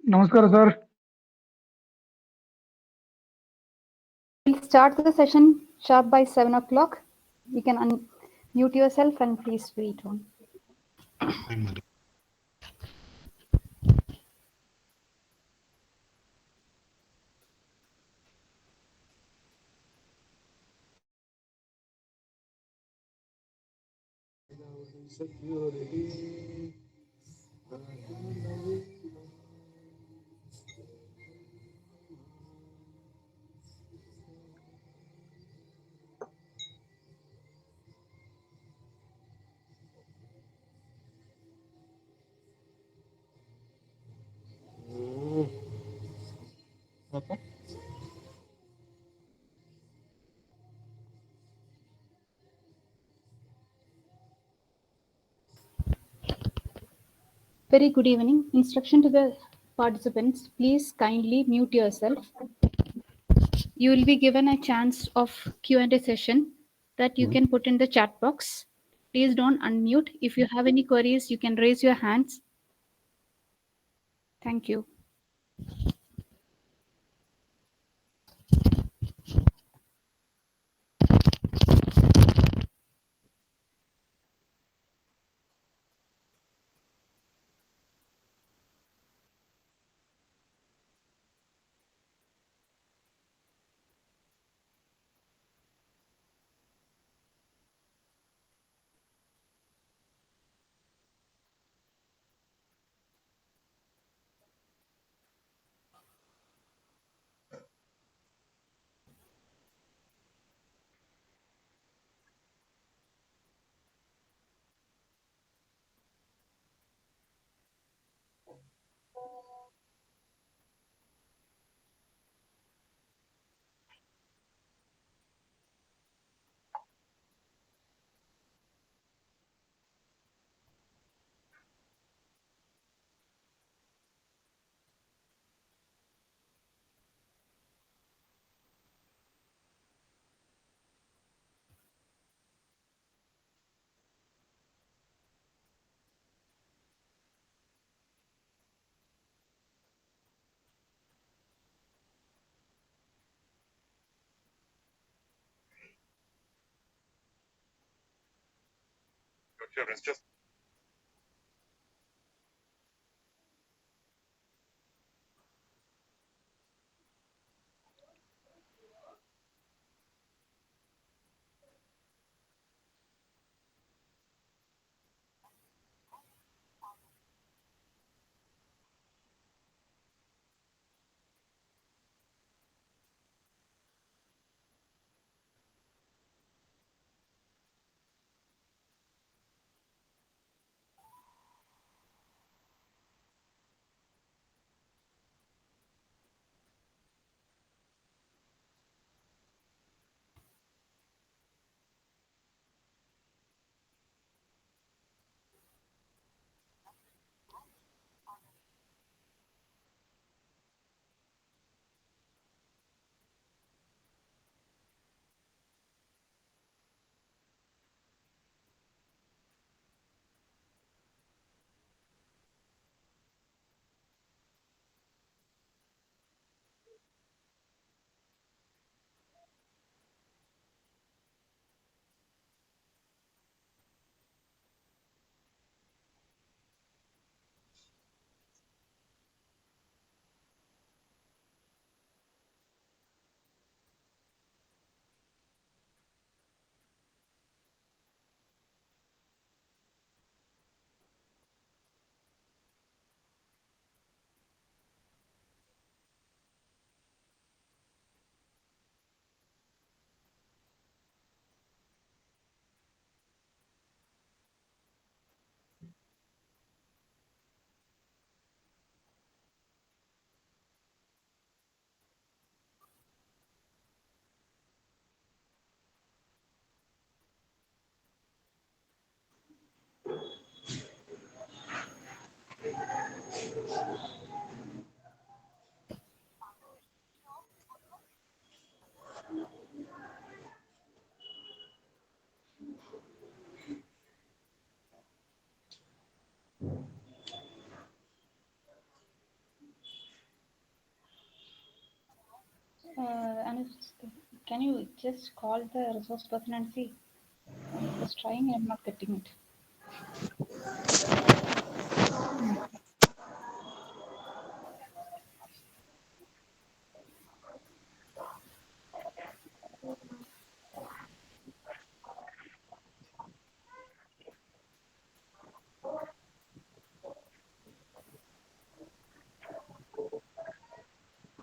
Namaskar, sir. We'll start the session sharp by 7 o'clock. You can unmute yourself and please read on. Okay. Very good evening. Instruction to the participants. Please kindly mute yourself. You will be given a chance of Q&A session that you can put in the chat box. Please don't unmute. If you have any queries, you can raise your hands. Thank you. Just And can you just call the resource person and see? I was trying, I'm not getting it.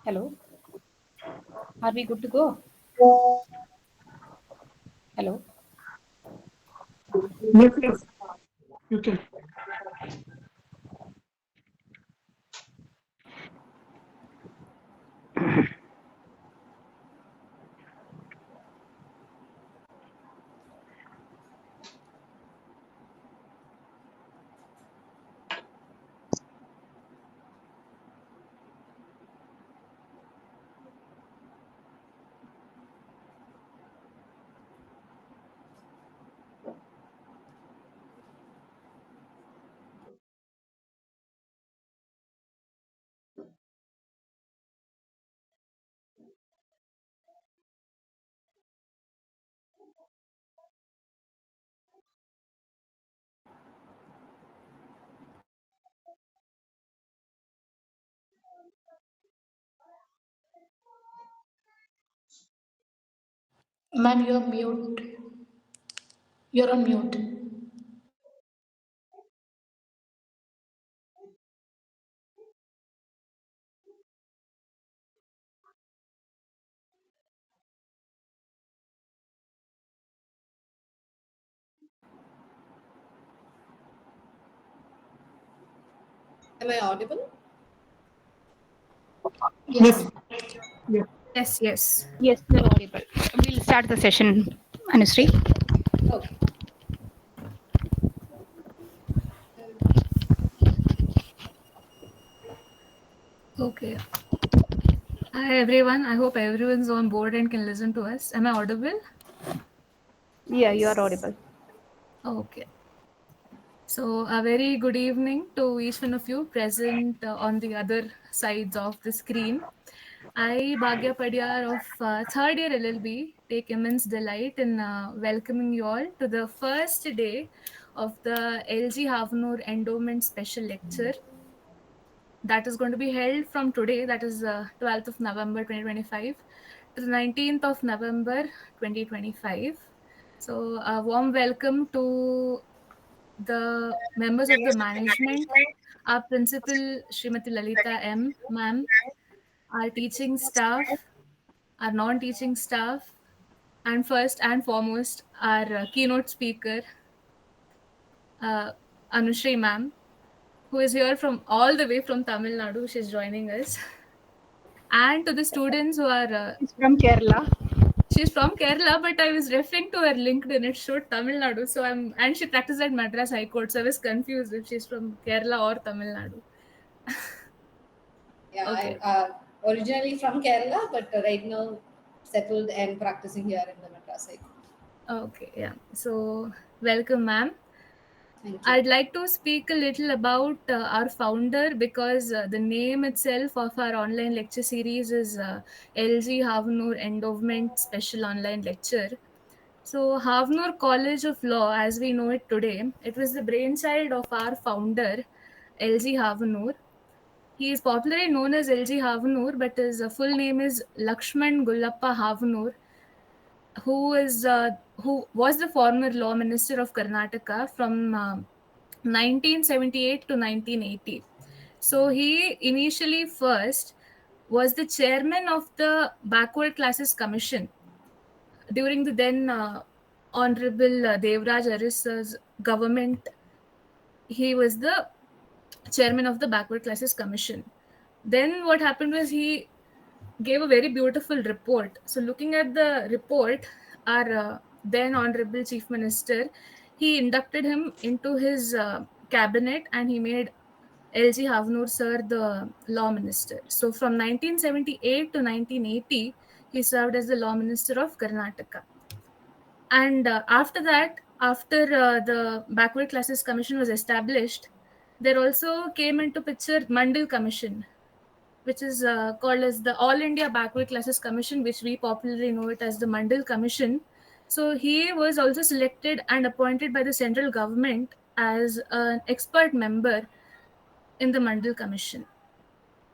Hello? Are we good to go? Hello? Yes, yes, you can. Ma'am, you're mute. You're on mute. Am I audible? Yes, Yes. yes. Yes, yes. Yes, you're audible. We'll start the session, Anusree. Okay. Okay. Hi, everyone. I hope everyone's on board and can listen to us. Am I audible? Yeah, you are audible. Okay. So, a very good evening to each one of you present on the other sides of the screen. I, Bhagya Padyar of third year LL.B, take immense delight in welcoming you all to the first day of the LG Havanur Endowment Special Lecture that is going to be held from today, that is 12th of November 2025, to the 19th of November 2025. So, a warm welcome to the members of the management, our principal, Srimati Lalita M. Ma'am, our teaching staff, our non teaching staff, and first and foremost, our keynote speaker, uh, Anusree Ma'am, who is here from all the way from Tamil Nadu. She's joining us. And to the students who are It's from Kerala. she's from Kerala, but I was referring to her LinkedIn. It showed Tamil Nadu, so and she practiced at Madras High Court, so I was confused if she's from Kerala or Tamil Nadu. Yeah, Okay, I'm originally from Kerala, but right now settled and practicing here in the Madras High Court. okay, yeah. So welcome, ma'am. Thank you. I'd like to speak a little about our founder because the name itself of our online lecture series is LG Havanur Endowment Special Online Lecture. So, Havanur College of Law, as we know it today, it was the brainchild of our founder, LG Havanur. He is popularly known as LG Havanur, but his full name is Lakshman Gullappa Havanur, who was the former law minister of Karnataka from 1978 to 1980. So he initially first was the chairman of the Backward Classes Commission during the then Honorable Devraj Aris's government. He was the chairman of the Backward Classes Commission. Then what happened was he gave a very beautiful report. So looking at the report, our then Honorable Chief Minister, he inducted him into his cabinet and he made LG Havanur sir the law minister. So from 1978 to 1980, he served as the law minister of Karnataka. And after that, after the Backward Classes Commission was established, there also came into picture Mandal Commission. which is called as the All India Backward Classes Commission, which we popularly know it as the Mandal Commission. So he was also selected and appointed by the central government as an expert member in the Mandal Commission.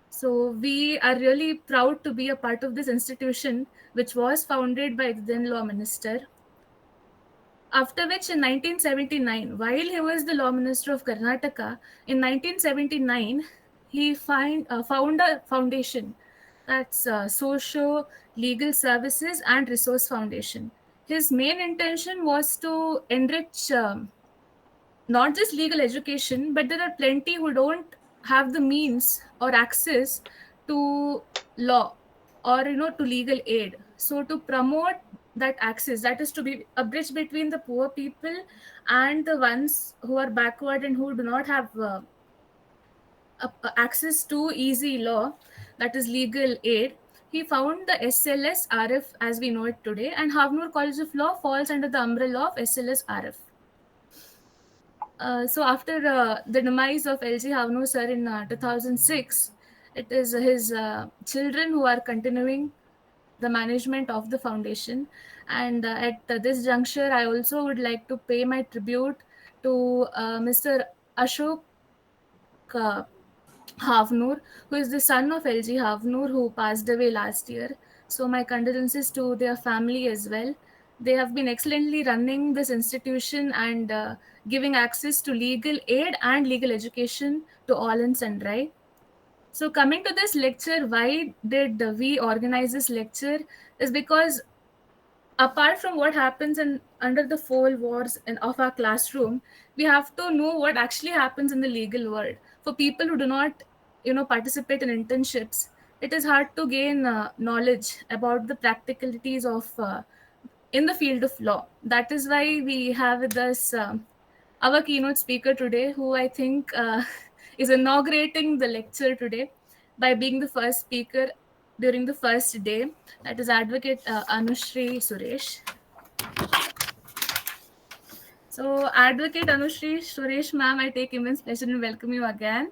So we are really proud to be a part of this institution, which was founded by the then law minister. After which, in 1979, while he was the law minister of Karnataka, in 1979, he found a foundation, that's Socio Legal Services and Resource Foundation. His main intention was to enrich not just legal education, but there are plenty who don't have the means or access to law or to legal aid. So to promote that access, that is to be a bridge between the poor people and the ones who are backward and who do not have access to easy law, that is legal aid. He found the SLS RF as we know it today, and Havanur College of Law falls under the umbrella of SLS RF. So after the demise of LG Havanur sir in 2006, it is his children who are continuing the management of the foundation. And at this juncture, I also would like to pay my tribute to Mr. Ashok Havanur, who is the son of LG Havanur, who passed away last year. So my condolences to their family as well. They have been excellently running this institution and giving access to legal aid and legal education to all and sundry. So coming to this lecture, why did we organize this lecture? Is because apart from what happens in under the four walls of our classroom, we have to know what actually happens in the legal world. For people who do not participate in internships, it is hard to gain knowledge about the practicalities of in the field of law. That is why we have with us our keynote speaker today, who I think is inaugurating the lecture today by being the first speaker during the first day. That is Advocate Anusree Suresh. So, Advocate Anusree Suresh, ma'am, I take immense pleasure in welcome you again.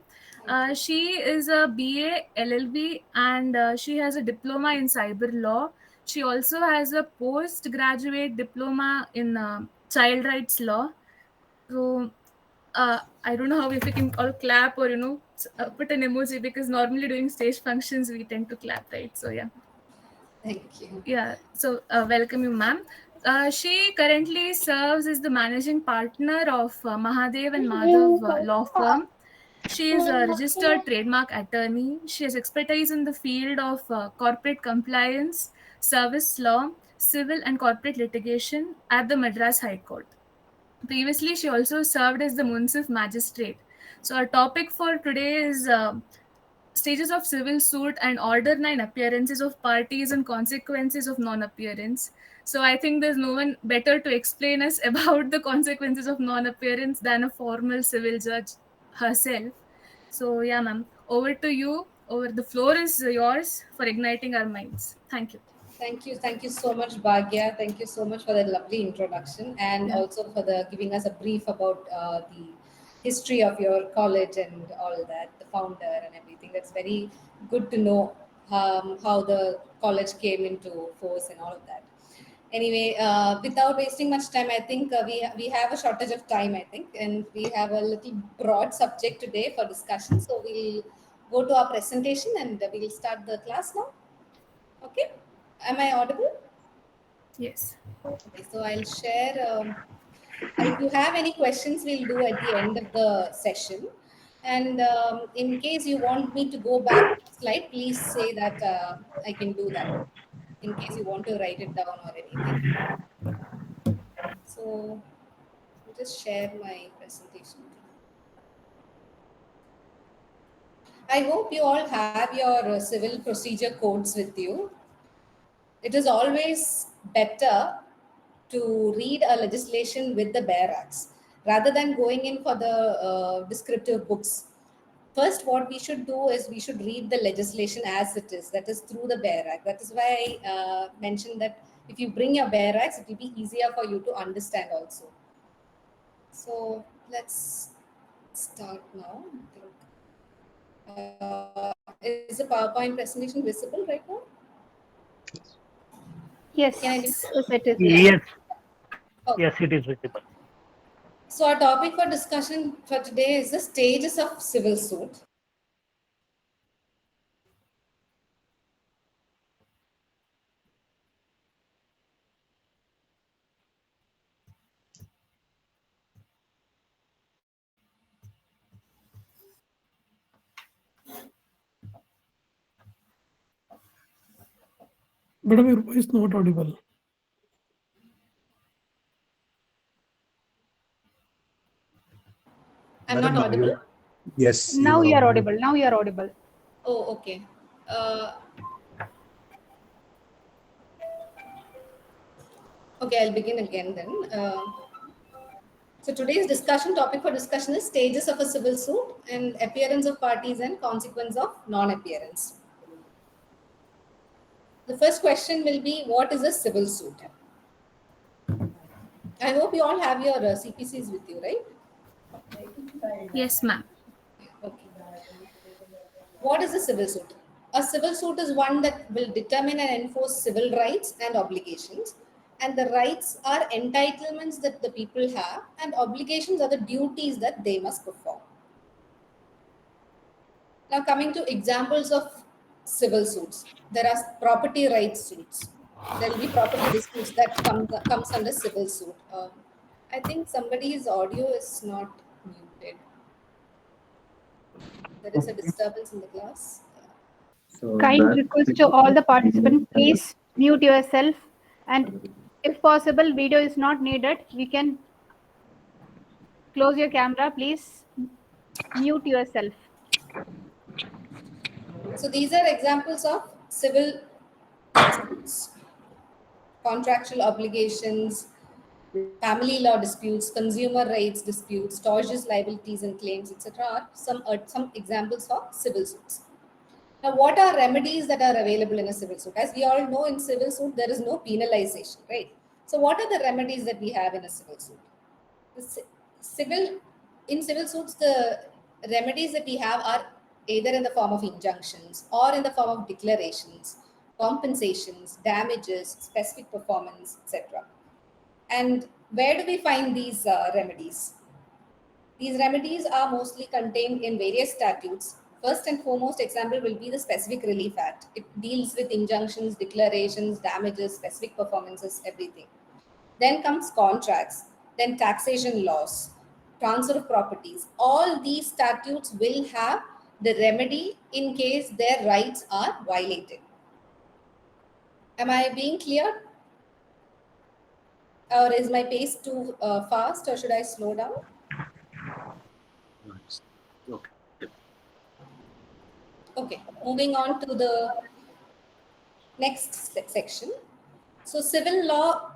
She is a BA, LL.B, and she has a diploma in cyber law. She also has a postgraduate diploma in child rights law. So, I don't know how if we can all clap or put an emoji, because normally during stage functions we tend to clap, right? So yeah. Thank you. Yeah, so welcome you, ma'am. She currently serves as the managing partner of Mahadev and Madhav Law Firm. She is a registered trademark attorney. She has expertise in the field of corporate compliance, service law, civil and corporate litigation at the Madras High Court. Previously, she also served as the Munsiff-Magistrate. So our topic for today is stages of civil suit and order 9 appearances of parties and consequences of non-appearance. So I think there's no one better to explain us about the consequences of non-appearance than a formal civil judge herself. So yeah, ma'am, over to you. Over the floor is yours for igniting our minds. Thank you. Thank you so much, Bhagya. Thank you so much for that lovely introduction, and Yeah. also for the giving us a brief about the history of your college and all that, the founder and everything. That's very good to know how the college came into force and all of that. Anyway, without wasting much time, I think we have a shortage of time, I think, and we have a little broad subject today for discussion. So we'll go to our presentation and we'll start the class now. Okay. Am I audible? Yes. Okay, so I'll share. If you have any questions, we'll do at the end of the session. And in case you want me to go back slide, please say that I can do that. In case you want to write it down or anything. So I'll just share my presentation. I hope you all have your civil procedure codes with you. It is always better to read a legislation with the bare acts rather than going in for the descriptive books. First, what we should do is we should read the legislation as it is, that is through the bare act. That is why I mentioned that if you bring your bare acts, it will be easier for you to understand also. So let's start now. Is the PowerPoint presentation visible right now? Yes, Can I do? yes, it is. Yes, Okay. yes, it is visible. So our topic for discussion for today is the stages of civil suit. Madam, your voice is not audible. I'm not audible. Yes. Now you you are audible. Now you are audible. Oh, okay. Okay, I'll begin again then. So today's discussion topic for discussion is stages of a civil suit and appearance of parties and consequence of non-appearance. The first question will be, what is a civil suit? I hope you all have your CPCs with you, right? Yes, ma'am. Okay. What is a civil suit? A civil suit is one that will determine and enforce civil rights and obligations. And the rights are entitlements that the people have, and obligations are the duties that they must perform. Now, coming to examples of civil suits, there are property rights suits. There will be property disputes that comes under civil suit. I think somebody's audio is not muted. There is a disturbance in the class. Kind request to all the participants, please mute yourself, and if possible, video is not needed. We can close your camera. Please mute yourself. So these are examples of civil suits: contractual obligations, family law disputes, consumer rights disputes, tortious liabilities and claims, etc. are some examples of civil suits. Now, what are remedies that are available in a civil suit? As we all know, in civil suit, there is no penalization, right? So what are the remedies that we have in a civil suit? In civil suits, the remedies that we have are either in the form of injunctions or in the form of declarations, compensations, damages, specific performance, etc. And where do we find these remedies? These remedies are mostly contained in various statutes. First and foremost example will be the Specific Relief Act. It deals with injunctions, declarations, damages, specific performances, everything. Then comes contracts, then taxation laws, transfer of properties. All these statutes will have the remedy in case their rights are violated. Am I being clear? Or is my pace too fast, or should I slow down? Okay. Okay, moving on to the next section. So civil law,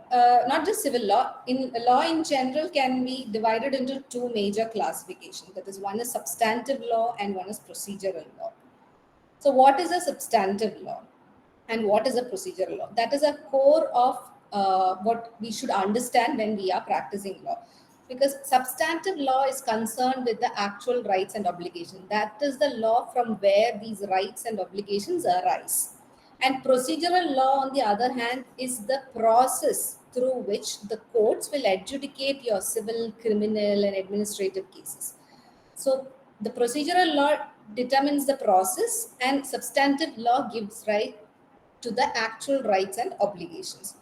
not just civil law, in law in general can be divided into two major classifications. That is, one is substantive law and one is procedural law. So what is a substantive law and what is a procedural law? That is a core of what we should understand when we are practicing law. Because substantive law is concerned with the actual rights and obligations. That is the law from where these rights and obligations arise. And procedural law, on the other hand, is the process through which the courts will adjudicate your civil, criminal, and administrative cases. So the procedural law determines the process, and substantive law gives right to the actual rights and obligations.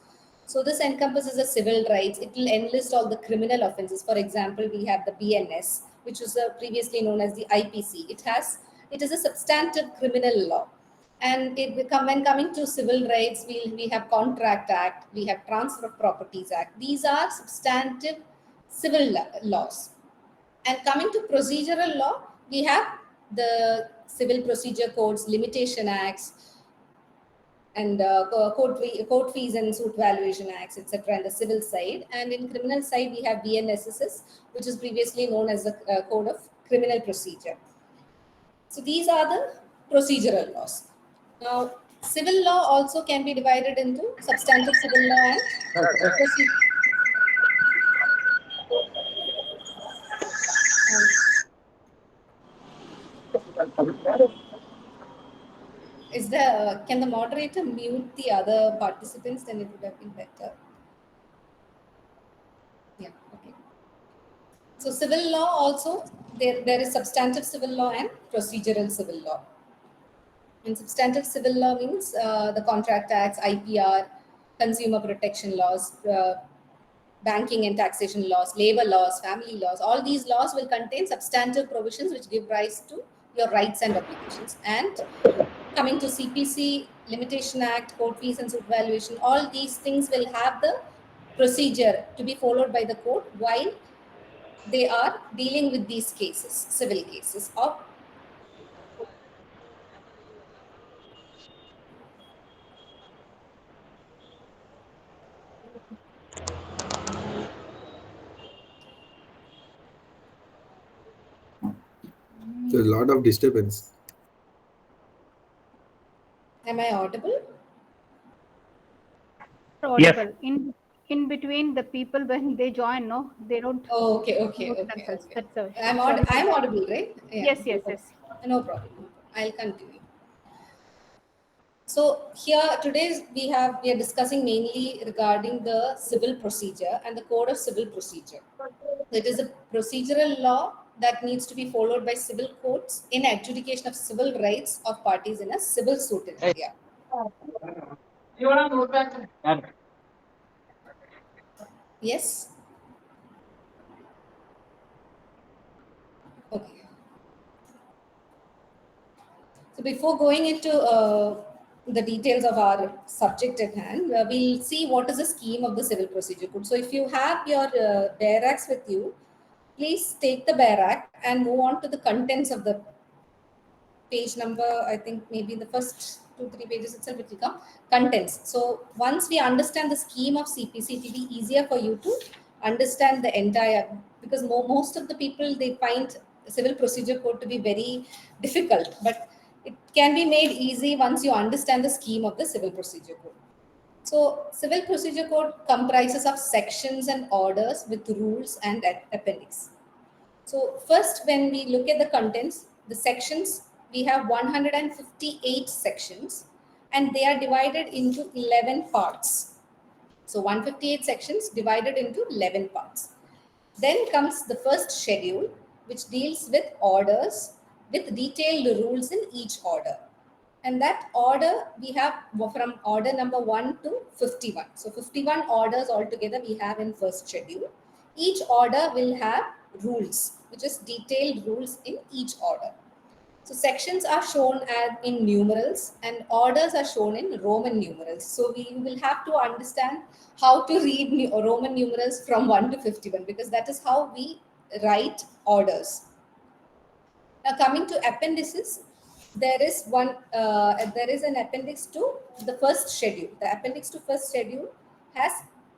So this encompasses the civil rights. It will enlist all the criminal offenses. For example, we have the BNS, which was previously known as the IPC. It is a substantive criminal law. And when coming to civil rights, we have Contract Act, we have Transfer of Properties Act. These are substantive civil laws. And coming to procedural law, we have the Civil Procedure Codes, Limitation Acts, and court fees and suit valuation acts, etc. And the civil side. And in criminal side, we have BNSSS, which is previously known as the Code of Criminal Procedure. So these are the procedural laws. Now, civil law also can be divided into substantive civil law and procedural. can the moderator mute the other participants? Then it would have been better. Yeah, okay. So civil law also, there is substantive civil law and procedural civil law. And substantive civil law means the Contract Acts, IPR, consumer protection laws, banking and taxation laws, labor laws, family laws. All these laws will contain substantive provisions which give rise to your rights and obligations. And coming to CPC, Limitation Act, court fees and supervaluation, all these things will have the procedure to be followed by the court while they are dealing with these cases, civil cases. Or There's a lot of disturbance. am I audible? Audible. In between the people when they join, no, they don't. Oh, okay. Themselves. That's a I'm audible, right? Yeah. Yes. No problem. I'll continue. So here today we are discussing mainly regarding the civil procedure and the code of civil procedure. It is a procedural law that needs to be followed by civil courts in adjudication of civil rights of parties in a civil suit in India. Yes. Okay. So before going into the details of our subject at hand, we'll see what is the scheme of the Civil Procedure Code. So if you have your BAR Acts with you, please take the BAR Act and move on to the contents of the page number. I think maybe in the first 2-3 pages itself it will come. Contents. So once we understand the scheme of CPC, it will be easier for you to understand the entire, because most of the people, they find Civil Procedure Code to be very difficult, but it can be made easy once you understand the scheme of the Civil Procedure Code. So Civil Procedure Code comprises of sections and orders with rules and appendix. So first, when we look at the contents, the sections, we have 158 sections and they are divided into 11 parts. So 158 sections divided into 11 parts. Then comes the first schedule, which deals with orders with detailed rules in each order. And that order we have from order number 1 to 51. So 51 orders altogether we have in first schedule. Each order will have rules, which is detailed rules in each order. So sections are shown as in numerals and orders are shown in Roman numerals. So we will have to understand how to read Roman numerals from 1 to 51, because that is how we write orders. Now coming to appendices, there is an appendix to the first schedule. The appendix to first schedule has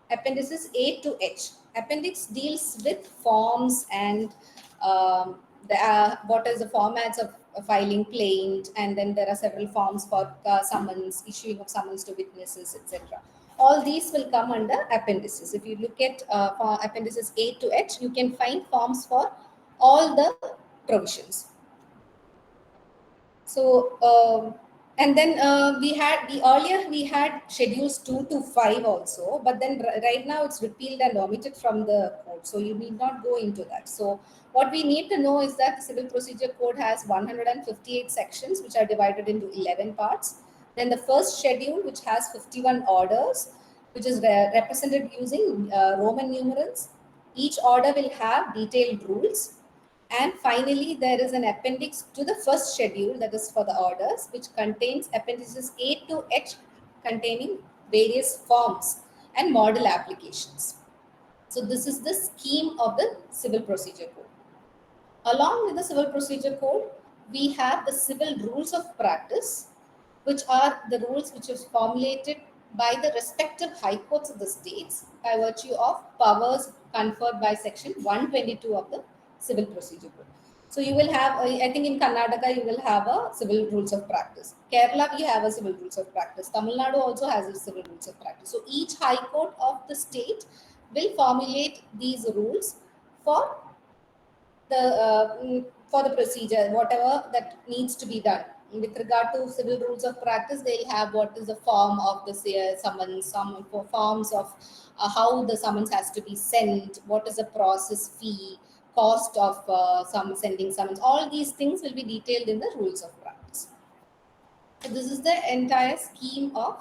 appendices A to H. Appendix deals with forms and what is the formats of filing plaint, and then there are several forms for summons, issuing of summons to witnesses, etc. All these will come under appendices. If you look at for appendices A to H, you can find forms for all the provisions. So, and then earlier we had schedules 2 to 5 also, but then right now it's repealed and omitted from the code. So you need not go into that. So what we need to know is that the Civil Procedure Code has 158 sections, which are divided into 11 parts. Then the first schedule, which has 51 orders, which is represented using Roman numerals. Each order will have detailed rules. And finally, there is an appendix to the first schedule, that is for the orders, which contains appendices A to H containing various forms and model applications. So this is the scheme of the Civil Procedure Code. Along with the Civil Procedure Code, we have the Civil Rules of Practice, which are the rules which is formulated by the respective high courts of the states by virtue of powers conferred by section 122 of the Civil Procedure Code. So you will have, I think in Karnataka, you will have a Civil Rules of Practice. Kerala, we have a Civil Rules of Practice. Tamil Nadu also has a Civil Rules of Practice. So each high court of the state will formulate these rules for the procedure, whatever that needs to be done with regard to civil rules of practice, they'll have what is the form of the summons, some forms of how the summons has to be sent, what is the process fee, cost of sending summons. All these things will be detailed in the rules of practice. So this is the entire scheme of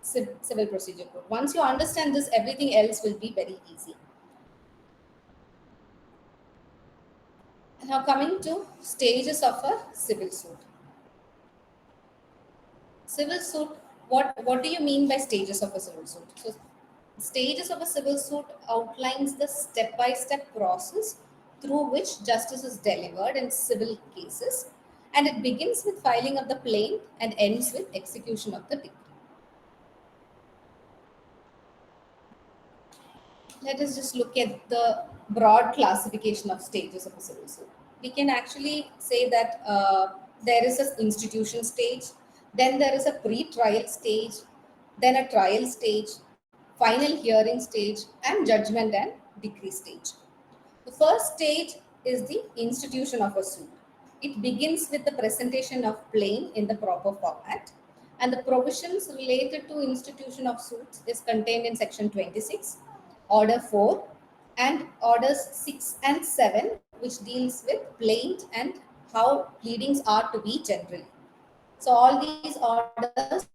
civil procedure code. Once you understand this, everything else will be very easy. Now coming to stages of a civil suit. Civil suit, what do you mean by stages of a civil suit? So stages of a civil suit outlines the step-by-step process through which justice is delivered in civil cases, and it begins with filing of the plaint and ends with execution of the decree. Let us just look at the broad classification of stages of a civil suit. We can actually say that there is an institution stage, then there is a pre-trial stage, then a trial stage, final hearing stage, and judgment and decree stage. The first stage is the institution of a suit. It begins with the presentation of plaint in the proper format, and the provisions related to institution of suits is contained in section 26, order 4, and orders 6 and 7, which deals with plaint and how pleadings are to be generally. So all these orders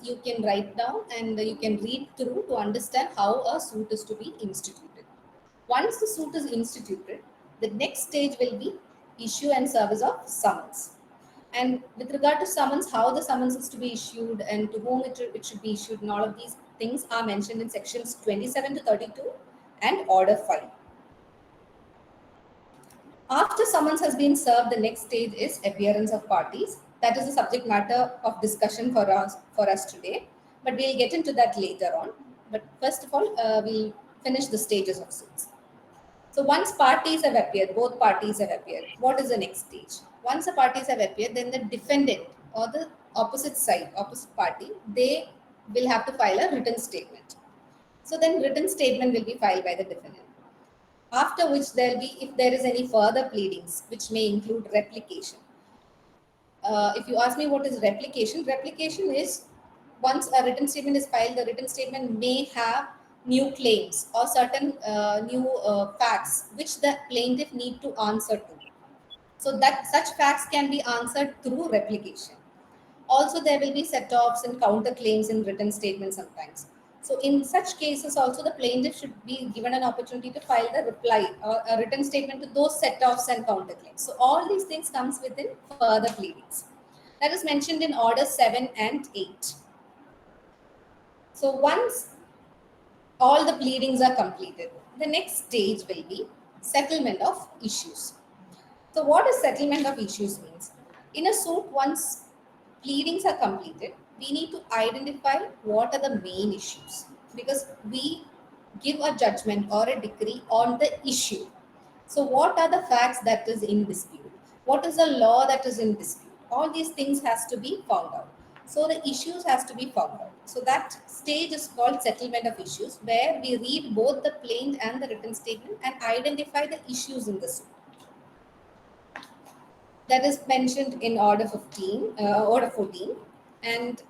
you can write down and you can read through to understand how a suit is to be instituted. Once the suit is instituted, the next stage will be issue and service of summons. And with regard to summons, how the summons is to be issued and to whom it should be issued, and all of these things are mentioned in sections 27 to 32 and order 5. After summons has been served, the next stage is appearance of parties. That is the subject matter of discussion for us today, but we'll get into that later on. But first of all, we'll finish the stages of suits. So once parties have appeared, both parties have appeared, what is the next stage? Once the parties have appeared, then the defendant or the opposite side, opposite party, they will have to file a written statement. So then written statement will be filed by the defendant. After which there will be, if there is any further pleadings, which may include replication. If you ask me what is replication, replication is once a written statement is filed, the written statement may have new claims or certain new facts which the plaintiff need to answer to. So that such facts can be answered through replication. Also, there will be set-offs and counterclaims in written statements sometimes. So in such cases also the plaintiff should be given an opportunity to file the reply or a written statement to those set-offs and counterclaims. So all these things comes within further pleadings. That is mentioned in order 7 and 8. So once all the pleadings are completed, the next stage will be settlement of issues. So what does settlement of issues means? In a suit, once pleadings are completed, we need to identify what are the main issues, because we give a judgment or a decree on the issue. So what are the facts that is in dispute? What is the law that is in dispute? All these things has to be found out. So the issues has to be found out. So that stage is called settlement of issues, where we read both the plaint and the written statement and identify the issues in the suit. That is mentioned in order 14. And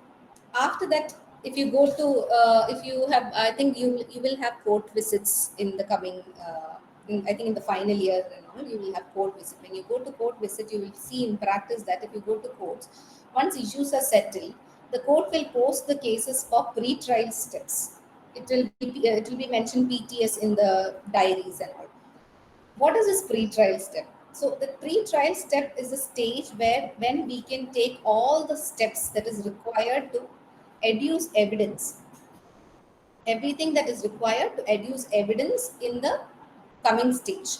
after that, if you go to, if you have, I think you will have court visits in the coming, I think in the final year and all, you will have court visit. When you go to court visit, you will see in practice that if you go to courts, once issues are settled, the court will post the cases for pre-trial steps. It will be mentioned PTS in the diaries and all. What is this pre-trial step? So the pre-trial step is a stage where when we can take all the steps that is required to adduce evidence. Everything that is required to adduce evidence in the coming stage.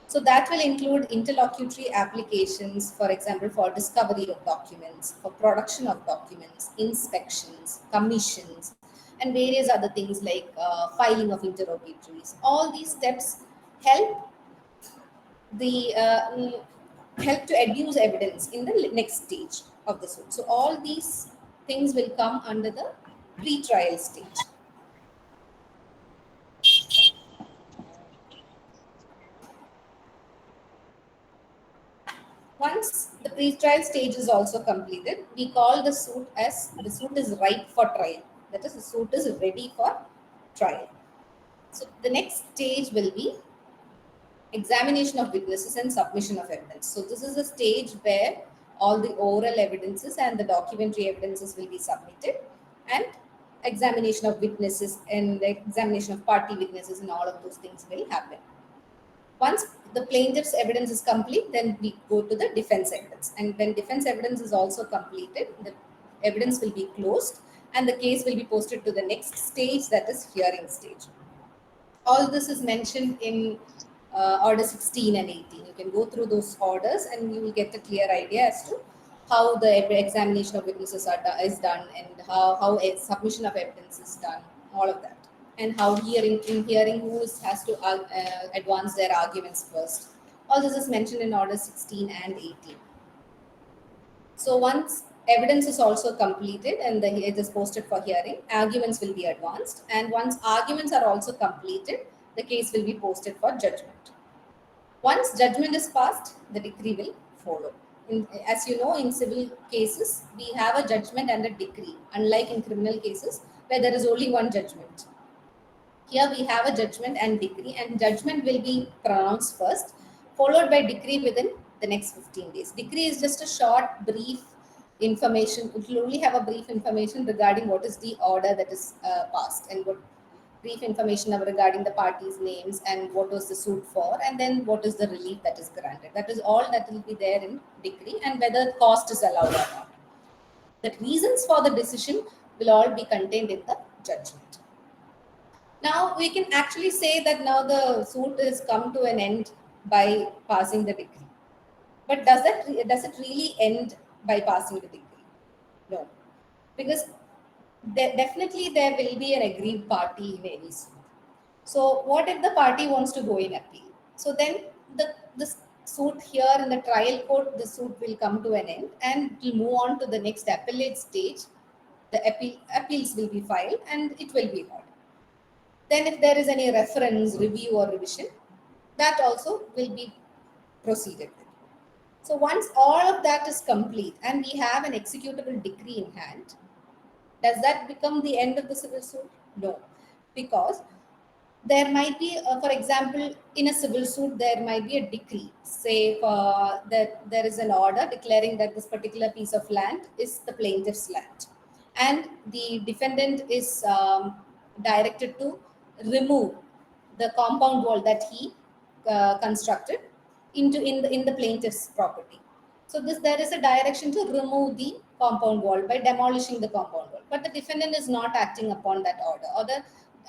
So that will include interlocutory applications, for example, for discovery of documents, for production of documents, inspections, commissions, and various other things like filing of interrogatories. All these steps help help to adduce evidence in the next stage of the suit. So all these things will come under the pre-trial stage. Once the pre-trial stage is also completed, we call the suit as the suit is ripe for trial. That is, the suit is ready for trial. So the next stage will be examination of witnesses and submission of evidence. So this is a stage where all the oral evidences and the documentary evidences will be submitted, and examination of witnesses and the examination of party witnesses and all of those things will happen. Once the plaintiff's evidence is complete, then we go to the defense evidence. And when defense evidence is also completed, the evidence will be closed and the case will be posted to the next stage, that is hearing stage. All this is mentioned in order 16 and 18. You can go through those orders and you will get a clear idea as to how the examination of witnesses is done, and how a submission of evidence is done, all of that. And how in hearing who has to advance their arguments first. All this is mentioned in order 16 and 18. So once evidence is also completed and it is posted for hearing, arguments will be advanced. And once arguments are also completed, the case will be posted for judgment. Once judgment is passed, the decree will follow. As you know, in civil cases, we have a judgment and a decree, unlike in criminal cases where there is only one judgment. Here we have a judgment and decree, and judgment will be pronounced first, followed by decree within the next 15 days. Decree is just a short, brief information. It will only have a brief information regarding what is the order that is passed, and what brief information regarding the parties' names and what was the suit for, and then what is the relief that is granted. That is all that will be there in decree, and whether cost is allowed or not. The reasons for the decision will all be contained in the judgment. Now we can actually say that now the suit is come to an end by passing the decree. But does it really end by passing the decree? No, because definitely there will be an aggrieved party in any suit. So what if the party wants to go in appeal? So then the suit here in the trial court, the suit will come to an end and will move on to the next appellate stage. The appeals will be filed and it will be heard. Then if there is any reference, review or revision, that also will be proceeded with. So once all of that is complete and we have an executable decree in hand, does that become the end of the civil suit? No, because there might be, for example, in a civil suit, there might be a decree, say that there is an order declaring that this particular piece of land is the plaintiff's land. And the defendant is directed to remove the compound wall that he constructed in the plaintiff's property. So there is a direction to remove the compound wall by demolishing the compound wall. But the defendant is not acting upon that order.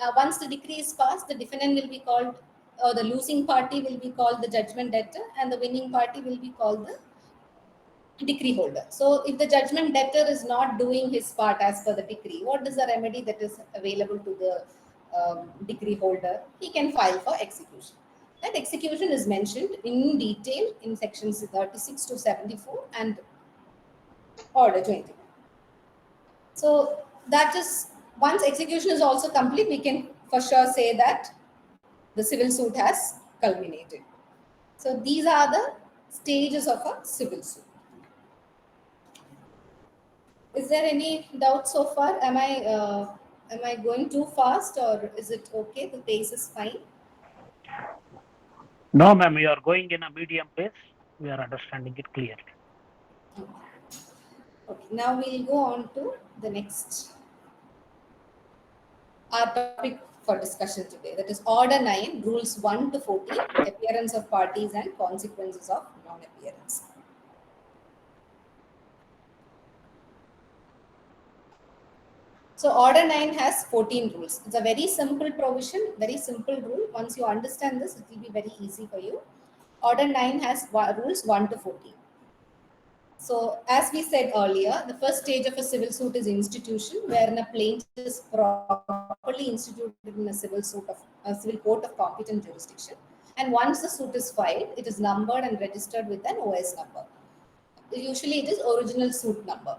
Or once the decree is passed, the defendant will be called, or the losing party will be called the judgment debtor, and the winning party will be called the decree holder. So if the judgment debtor is not doing his part as per the decree, what is the remedy that is available to the decree holder? He can file for execution. That execution is mentioned in detail in sections 36 to 74 and order 20. So that is, once execution is also complete, we can for sure say that the civil suit has culminated. So these are the stages of a civil suit. Is there any doubt so far? Am I going too fast, or is it okay? The pace is fine. No, ma'am, we are going in a medium pace. We are understanding it clearly. Okay, now we'll go on to the next, our topic for discussion today. That is Order 9, Rules 1 to 14, Appearance of Parties and Consequences of Non-Appearance. So Order 9 has 14 rules. It's a very simple provision, very simple rule. Once you understand this, it will be very easy for you. Order 9 has rules 1 to 14. So as we said earlier, the first stage of a civil suit is institution, wherein a plaintiff is properly instituted in a civil court of competent jurisdiction. And once the suit is filed, it is numbered and registered with an OS number. Usually it is original suit number.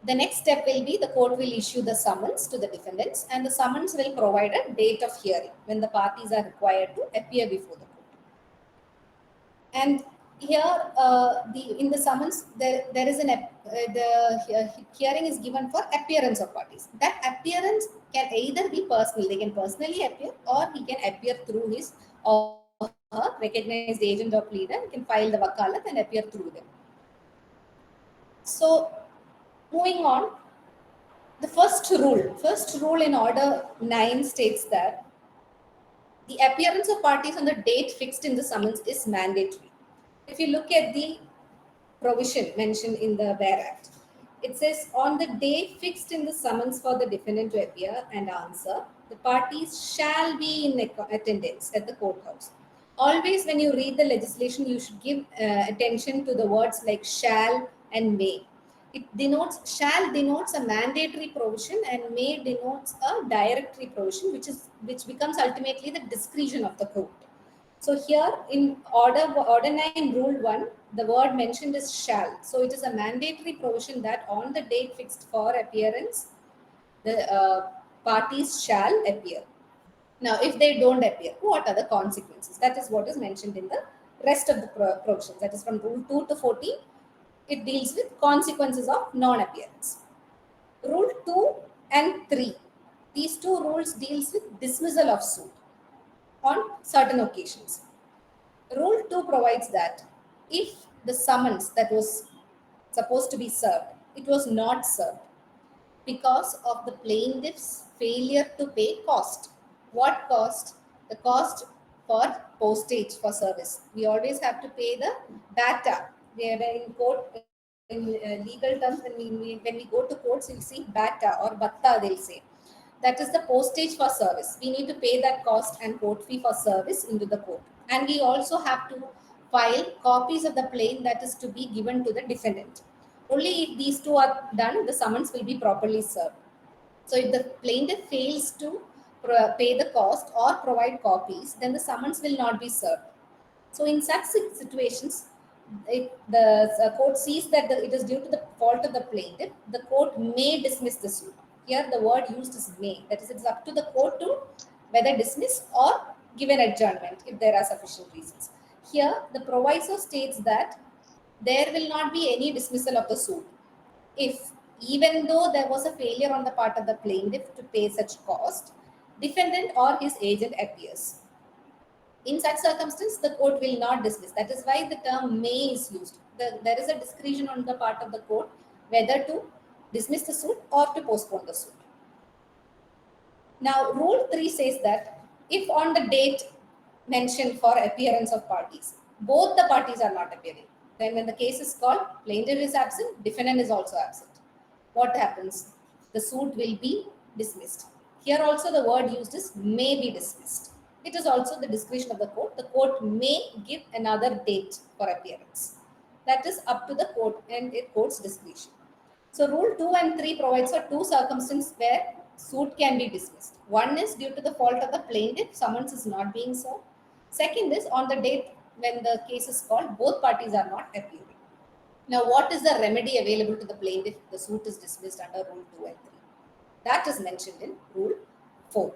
The next step will be the court will issue the summons to the defendants, and the summons will provide a date of hearing when the parties are required to appear before the court. And here in the summons there is the hearing is given for appearance of parties. That appearance can either be personal, they can personally appear, or he can appear through his or her recognized agent or pleader. He can file the wakalat and appear through them. So moving on, the first rule in order 9 states that the appearance of parties on the date fixed in the summons is mandatory. If you look at the provision mentioned in the BAL Act, it says on the day fixed in the summons for the defendant to appear and answer, the parties shall be in attendance at the courthouse. Always when you read the legislation, you should give attention to the words like shall and may. Shall denotes a mandatory provision and may denotes a directory provision, which becomes ultimately the discretion of the court. So here in order 9 rule 1, the word mentioned is shall. So it is a mandatory provision that on the date fixed for appearance, the parties shall appear. Now, if they don't appear, what are the consequences? That is what is mentioned in the rest of the provisions. That is from rule 2 to 14. It deals with consequences of non-appearance. Rule 2 and 3. These two rules deals with dismissal of suit on certain occasions. Rule 2 provides that if the summons that was supposed to be served, it was not served because of the plaintiff's failure to pay cost. What cost? The cost for postage for service. We always have to pay the BATA. We are in court, in legal terms, when we go to courts, you'll see BATA or BATA, they'll say. That is the postage for service. We need to pay that cost and court fee for service into the court. And we also have to file copies of the plain that is to be given to the defendant. Only if these two are done, the summons will be properly served. So if the plaintiff fails to pay the cost or provide copies, then the summons will not be served. So in such situations, if the court sees that it is due to the fault of the plaintiff, the court may dismiss the suit. Here the word used is may. That is, it's up to the court to whether dismiss or give an adjournment if there are sufficient reasons. Here the proviso states that there will not be any dismissal of the suit if, even though there was a failure on the part of the plaintiff to pay such cost, defendant or his agent appears. In such circumstance, the court will not dismiss. That is why the term may is used. There is a discretion on the part of the court whether to dismiss the suit or to postpone the suit. Now, Rule 3 says that if on the date mentioned for appearance of parties, both the parties are not appearing, then when the case is called, plaintiff is absent, defendant is also absent. What happens? The suit will be dismissed. Here also the word used is may be dismissed. It is also the discretion of the court. The court may give another date for appearance. That is up to the court and the court's discretion. So Rule 2 and 3 provides for two circumstances where suit can be dismissed. One is due to the fault of the plaintiff, summons is not being served. Second is on the date when the case is called, both parties are not appearing. Now, what is the remedy available to the plaintiff if the suit is dismissed under Rule 2 and 3? That is mentioned in Rule 4.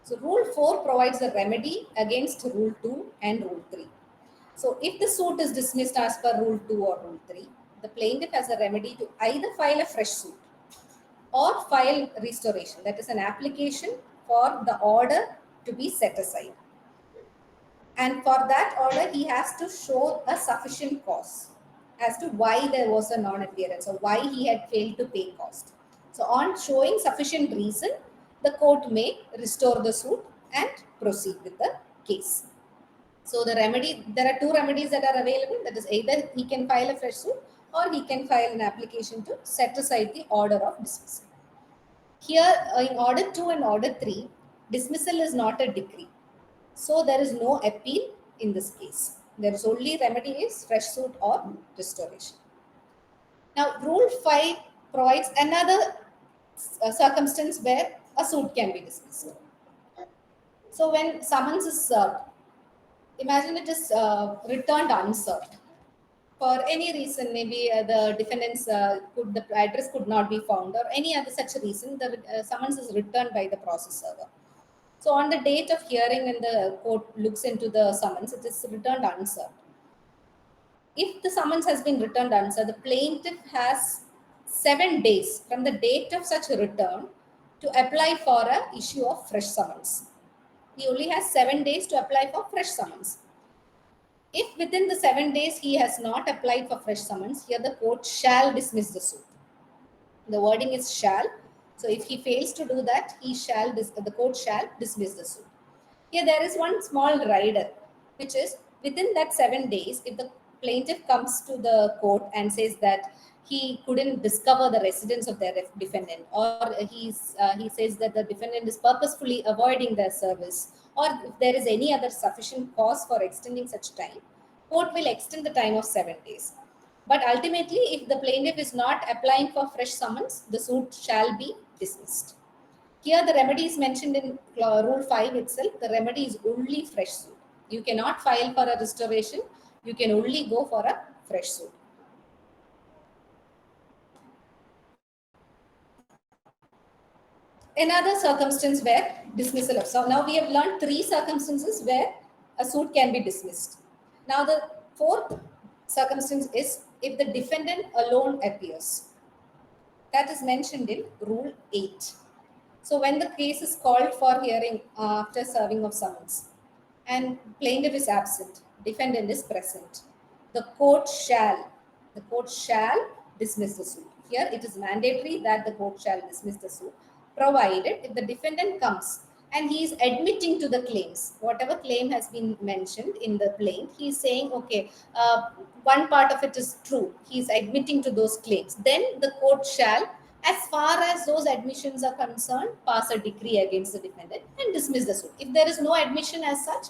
So, Rule 4 provides a remedy against Rule 2 and Rule 3. So, if the suit is dismissed as per Rule 2 or Rule 3, the plaintiff has a remedy to either file a fresh suit or file restoration. That is an application for the order to be set aside. And for that order, he has to show a sufficient cause as to why there was a non-appearance or why he had failed to pay cost. So on showing sufficient reason, the court may restore the suit and proceed with the case. So the remedy, there are two remedies that are available. That is either he can file a fresh suit or he can file an application to set aside the order of dismissal. Here in Order 2 and Order 3, dismissal is not a decree. So there is no appeal in this case. There is only remedy is fresh suit or restoration. Now Rule 5 provides another circumstance where a suit can be dismissed. So when summons is served, imagine it is returned unserved. For any reason, maybe the defendant's the address could not be found or any other such reason, the summons is returned by the process server. So on the date of hearing when the court looks into the summons, it is returned unserved. if the summons has been returned unsserved, the plaintiff has 7 days from the date of such return to apply for a issue of fresh summons. He only has 7 days to apply for fresh summons. If within the 7 days he has not applied for fresh summons, here the court shall dismiss the suit. The wording is shall. So if he fails to do that, the court shall dismiss the suit. Here there is one small rider, which is within that 7 days, if the plaintiff comes to the court and says that he couldn't discover the residence of the defendant, or he says that the defendant is purposefully avoiding their service, or if there is any other sufficient cause for extending such time, court will extend the time of 7 days. But ultimately, if the plaintiff is not applying for fresh summons, the suit shall be dismissed. Here, the remedy is mentioned in Rule 5 itself. The remedy is only fresh suit. You cannot file for a restoration. You can only go for a fresh suit. Another circumstance where dismissal of. So now we have learned 3 circumstances where a suit can be dismissed. Now the 4th circumstance is if the defendant alone appears. That is mentioned in Rule 8. So when the case is called for hearing after serving of summons and plaintiff is absent, defendant is present, the court shall dismiss the suit. Here it is mandatory that the court shall dismiss the suit, provided if the defendant comes and he is admitting to the claims, whatever claim has been mentioned in the plaint, he is saying, okay, one part of it is true, he is admitting to those claims, then the court shall, as far as those admissions are concerned, pass a decree against the defendant and dismiss the suit. If there is no admission as such,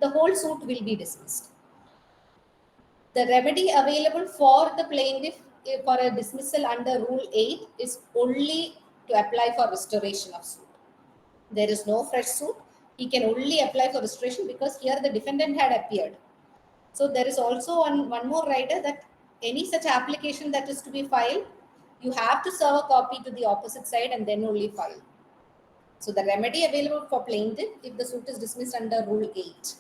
the whole suit will be dismissed. The remedy available for the plaintiff for a dismissal under Rule 8 is only to apply for restoration of suit. There is no fresh suit. He can only apply for restoration because here the defendant had appeared. So there is also one more rider that any such application that is to be filed, you have to serve a copy to the opposite side and then only file. So the remedy available for plaintiff if the suit is dismissed under Rule 8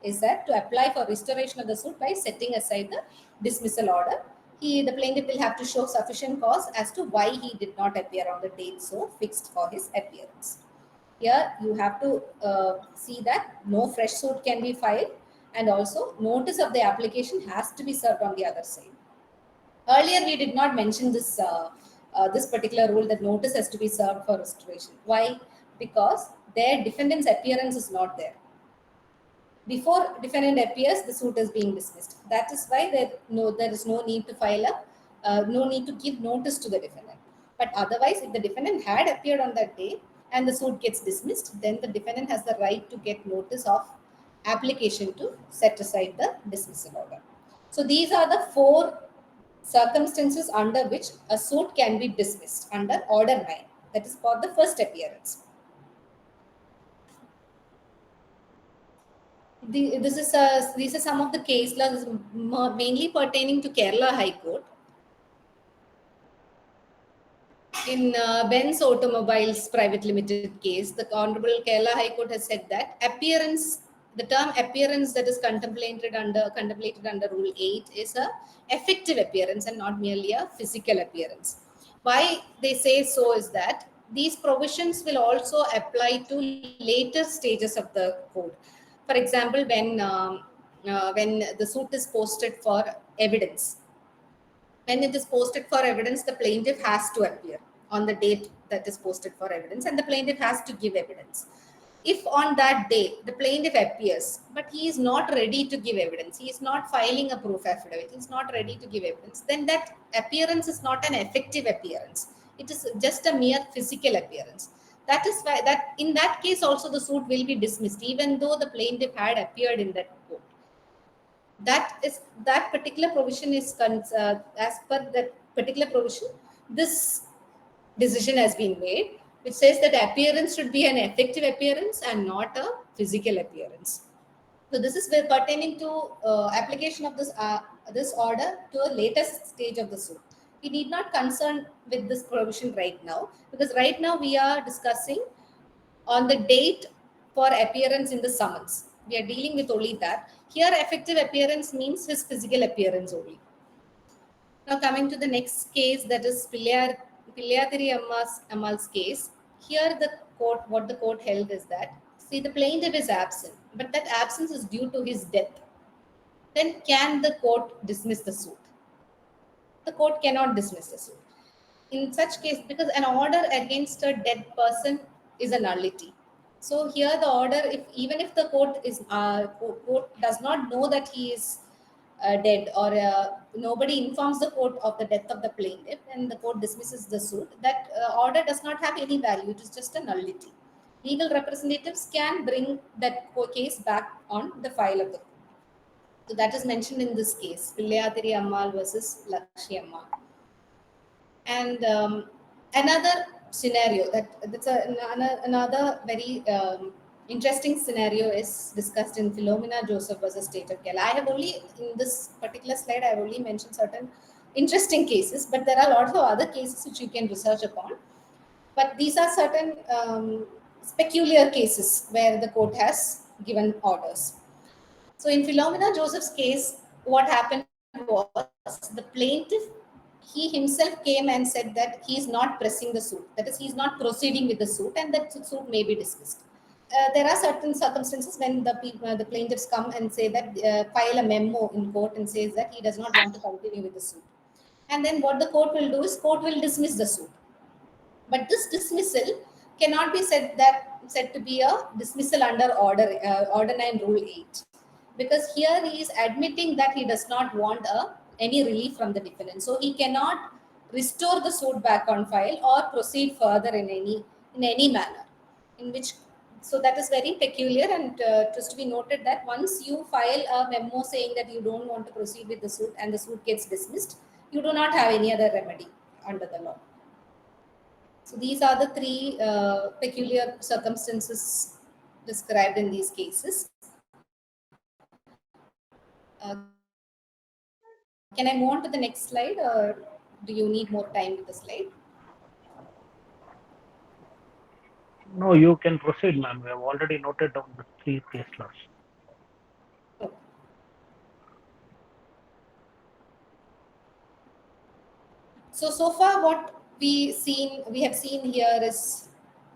is that to apply for restoration of the suit by setting aside the dismissal order. The plaintiff will have to show sufficient cause as to why he did not appear on the date so fixed for his appearance. Here you have to see that no fresh suit can be filed and also notice of the application has to be served on the other side. Earlier we did not mention this particular rule that notice has to be served for restoration. Why? Because their defendant's appearance is not there. Before defendant appears, the suit is being dismissed. That is why there is no need to file no need to give notice to the defendant. But otherwise, if the defendant had appeared on that day and the suit gets dismissed, then the defendant has the right to get notice of application to set aside the dismissal order. So these are the 4 circumstances under which a suit can be dismissed under Order 9. That is for the first appearance. These are some of the case laws mainly pertaining to Kerala High Court. In Benz Automobiles Private Limited case, the Honorable Kerala High Court has said that the term appearance that is contemplated under Rule 8 is a effective appearance and not merely a physical appearance. Why they say so is that these provisions will also apply to later stages of the code. For example, when the suit is posted for evidence. When it is posted for evidence, the plaintiff has to appear on the date that is posted for evidence and the plaintiff has to give evidence. If on that day the plaintiff appears, but he is not ready to give evidence, he is not filing a proof affidavit, he is not ready to give evidence, then that appearance is not an effective appearance. It is just a mere physical appearance. That is why that in that case also the suit will be dismissed, even though the plaintiff had appeared in that court. That particular provision is as per that particular provision, this decision has been made, which says that appearance should be an effective appearance and not a physical appearance. So this is pertaining to application of this order to a later stage of the suit. We need not concern with this provision right now, because right now we are discussing on the date for appearance in the summons. We are dealing with only that. Here, effective appearance means his physical appearance only. Now, coming to the next case, that is Pillayatiri Ammal's case. Here, what the court held is that, see, the plaintiff is absent, but that absence is due to his death. Then can the court dismiss the suit? The court cannot dismiss the suit. In such case, because an order against a dead person is a nullity. So here the order, even if the court does not know that he is dead, or nobody informs the court of the death of the plaintiff, and the court dismisses the suit, that order does not have any value. It is just a nullity. Legal representatives can bring that case back on the file of the court. So that is mentioned in this case, Pillayatiri Ammal versus Lakshmi Ammal. And another scenario another very interesting scenario is discussed in Philomena Joseph versus State of Kerala. I have only, in this particular slide, I have only mentioned certain interesting cases, but there are lots of other cases which you can research upon. But these are certain peculiar cases where the court has given orders. So in Philomena Joseph's case, what happened was the plaintiff, he himself came and said that he is not pressing the suit. That is, he is not proceeding with the suit, and that suit may be dismissed. There are certain circumstances when the plaintiffs come and say that, file a memo in court and says that he does not want to continue with the suit. And then what the court will do is, court will dismiss the suit. But this dismissal cannot be said to be a dismissal under Order 9 Rule 8. Because here he is admitting that he does not want any relief from the defendant. So he cannot restore the suit back on file or proceed further in any manner. So that is very peculiar, and just to be noted that once you file a memo saying that you don't want to proceed with the suit and the suit gets dismissed, you do not have any other remedy under the law. So these are the three peculiar circumstances described in these cases. Can I move on to the next slide, or do you need more time with the slide? No, you can proceed, ma'am. We have already noted down the 3 case laws. Okay. So far what we have seen here is,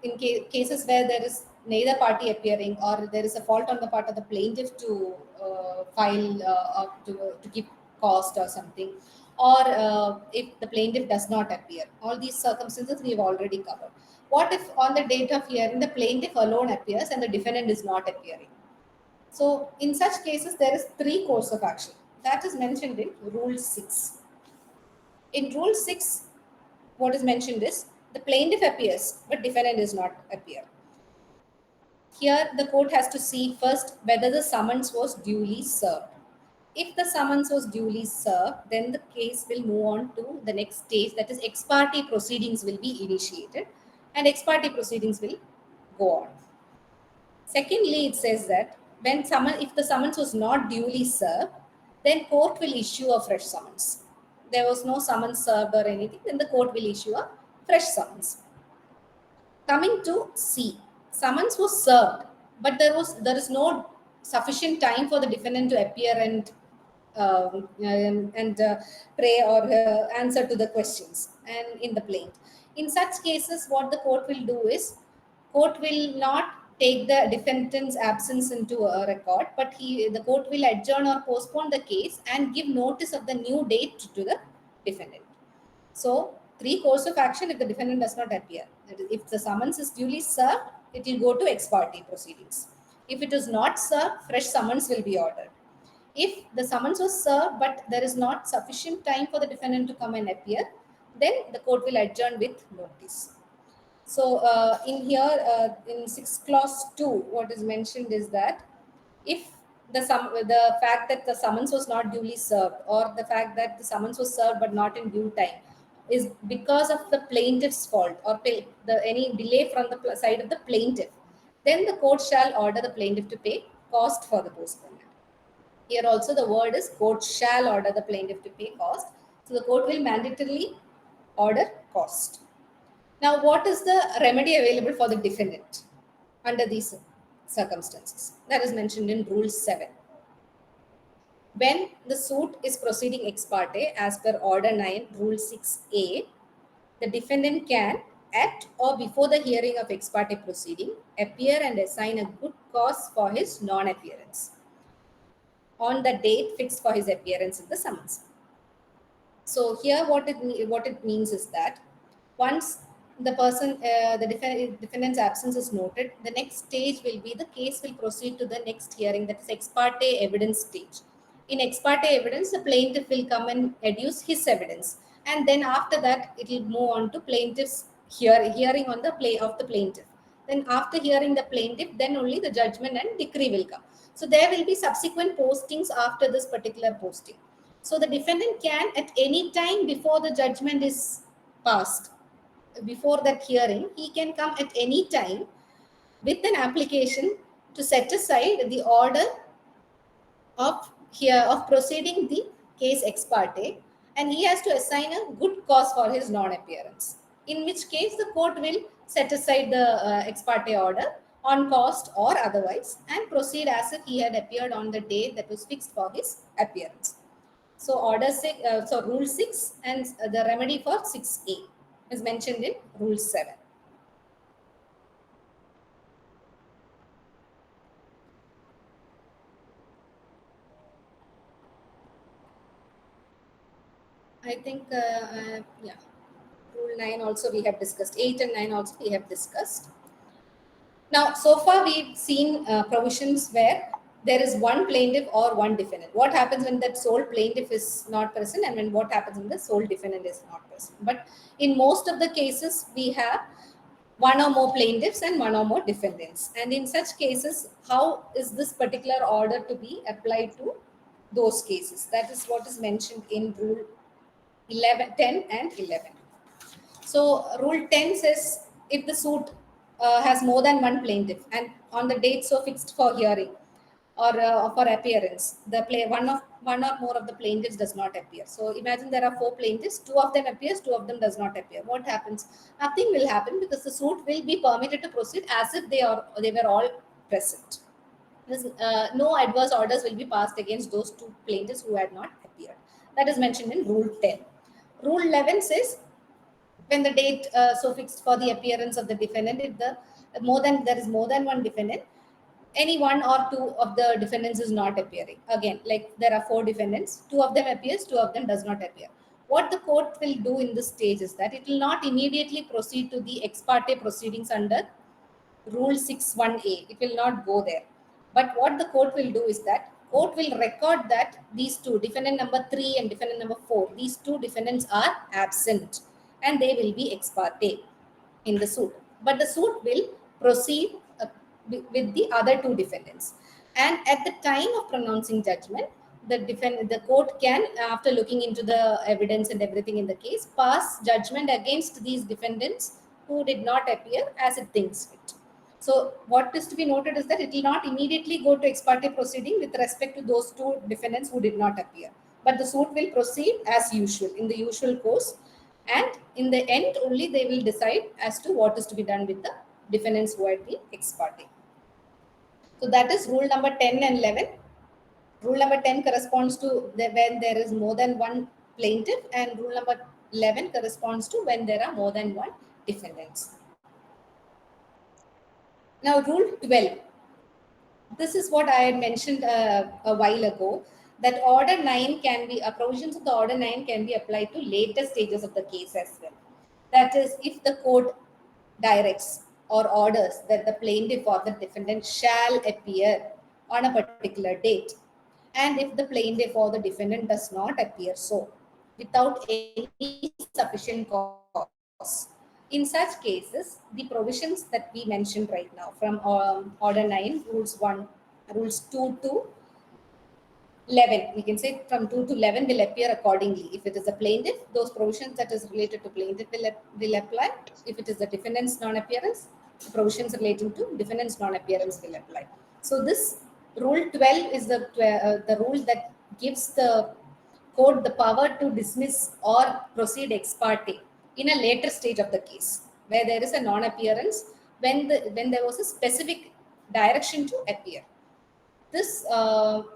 in cases where there is neither party appearing, or there is a fault on the part of the plaintiff to file or to give cost or something, or if the plaintiff does not appear. All these circumstances we have already covered. What if on the date of hearing the plaintiff alone appears and the defendant is not appearing? So in such cases there is 3 course of action. That is mentioned in Rule 6. In Rule 6, what is mentioned is, the plaintiff appears but defendant does not appear. Here the court has to see first whether the summons was duly served. If the summons was duly served, then the case will move on to the next stage, that is ex parte proceedings will be initiated and ex parte proceedings will go on. Secondly, it says that if the summons was not duly served, then court will issue a fresh summons. There was no summons served or anything, then the court will issue a fresh summons. Coming to C, summons was served, but there is no sufficient time for the defendant to appear and pray or answer to the questions and in the plaint. In such cases, what the court will do is, court will not take the defendant's absence into a record, but the court will adjourn or postpone the case and give notice of the new date to the defendant. So 3 course of action if the defendant does not appear. If the summons is duly served, it will go to ex parte proceedings. If it is not served, fresh summons will be ordered. If the summons was served but there is not sufficient time for the defendant to come and appear, then the court will adjourn with notice. So in here, in 6 clause 2, what is mentioned is that if the fact that the summons was not duly served, or the fact that the summons was served but not in due time, is because of the plaintiff's fault or any delay from the side of the plaintiff, then the court shall order the plaintiff to pay cost for the postponement. Here also the word is, court shall order the plaintiff to pay cost. So the court will mandatorily order cost. Now, what is the remedy available for the defendant under these circumstances. That is mentioned in Rule 7. When the suit is proceeding ex parte as per Order 9, Rule 6A, the defendant can, at or before the hearing of ex parte proceeding, appear and assign a good cause for his non-appearance on the date fixed for his appearance in the summons. So here what it means is that once the defendant's absence is noted, the next stage will be the case will proceed to the next hearing, that is ex parte evidence stage. In ex parte evidence, the plaintiff will come and adduce his evidence, and then after that it will move on to plaintiff's hearing on the play of the plaintiff. Then after hearing the plaintiff, then only the judgment and decree will come. So there will be subsequent postings after this particular posting. So the defendant can, at any time before the judgment is passed, before that hearing, he can come at any time with an application to set aside the order of proceeding the case ex parte, and he has to assign a good cause for his non-appearance, in which case the court will set aside the ex parte order on cost or otherwise and proceed as if he had appeared on the day that was fixed for his appearance. So Rule 6 and the remedy for 6A is mentioned in Rule 7. I think, yeah, Rule 9 also we have discussed. 8 and 9 also we have discussed. Now, so far we've seen provisions where there is one plaintiff or one defendant. What happens when that sole plaintiff is not present, and when what happens when the sole defendant is not present? But in most of the cases, we have one or more plaintiffs and one or more defendants. And in such cases, how is this particular order to be applied to those cases? That is what is mentioned in Rule 10 and 11. So Rule 10 says if the suit has more than one plaintiff and on the date so fixed for hearing or for appearance, one or more of the plaintiffs does not appear. So imagine there are 4 plaintiffs, 2 of them appears, 2 of them does not appear. What happens? Nothing will happen, because the suit will be permitted to proceed as if they were all present. No adverse orders will be passed against those 2 plaintiffs who had not appeared. That is mentioned in Rule 10. Rule 11 says when the date so fixed for the appearance of the defendant, if there is more than one defendant, any one or 2 of the defendants is not appearing. Again, like there are 4 defendants, 2 of them appears, 2 of them does not appear. What the court will do in this stage is that it will not immediately proceed to the ex parte proceedings under Rule 6(1)(a). It will not go there. But what the court will do is that court will record that these 2, defendant number 3 and defendant number 4, these 2 defendants are absent and they will be ex parte in the suit. But the suit will proceed with the other 2 defendants. And at the time of pronouncing judgment, the court can, after looking into the evidence and everything in the case, pass judgment against these defendants who did not appear as it thinks fit. So what is to be noted is that it will not immediately go to ex parte proceeding with respect to those 2 defendants who did not appear. But the suit will proceed as usual, in the usual course. And in the end, only they will decide as to what is to be done with the defendants who had been ex parte. So that is rule number 10 and 11. Rule number 10 corresponds to when there is more than one plaintiff, and rule number 11 corresponds to when there are more than one defendants. Now, Rule 12. This is what I had mentioned a while ago, that Order 9 can be, provisions of the Order 9 can be applied to later stages of the case as well. That is, if the court directs or orders that the plaintiff or the defendant shall appear on a particular date, and if the plaintiff or the defendant does not appear so, without any sufficient cause. In such cases, the provisions that we mentioned right now from Order 9, Rules 2 to 11, we can say from 2 to 11 will appear accordingly. If it is a plaintiff, those provisions that is related to plaintiff will apply. If it is the defendant's non-appearance, the provisions relating to defendant's non-appearance will apply. So this Rule 12 is the rule that gives the court the power to dismiss or proceed ex parte in a later stage of the case, where there is a non-appearance when there was a specific direction to appear. This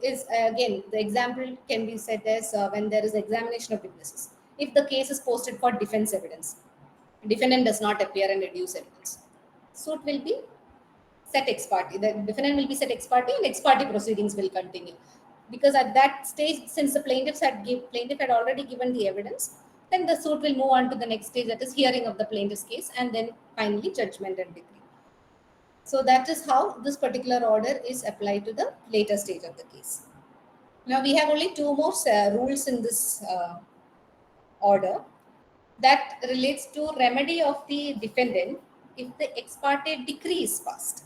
is again, the example can be said as when there is examination of witnesses. If the case is posted for defense evidence, defendant does not appear and reduce evidence, suit will be set ex parte. The defendant will be set ex parte and ex parte proceedings will continue. Because at that stage, since the plaintiff had already given the evidence, then the suit will move on to the next stage, that is hearing of the plaintiff's case, and then finally judgment and decree. So that is how this particular order is applied to the later stage of the case. Now we have only two more rules in this order that relates to remedy of the defendant if the ex parte decree is passed.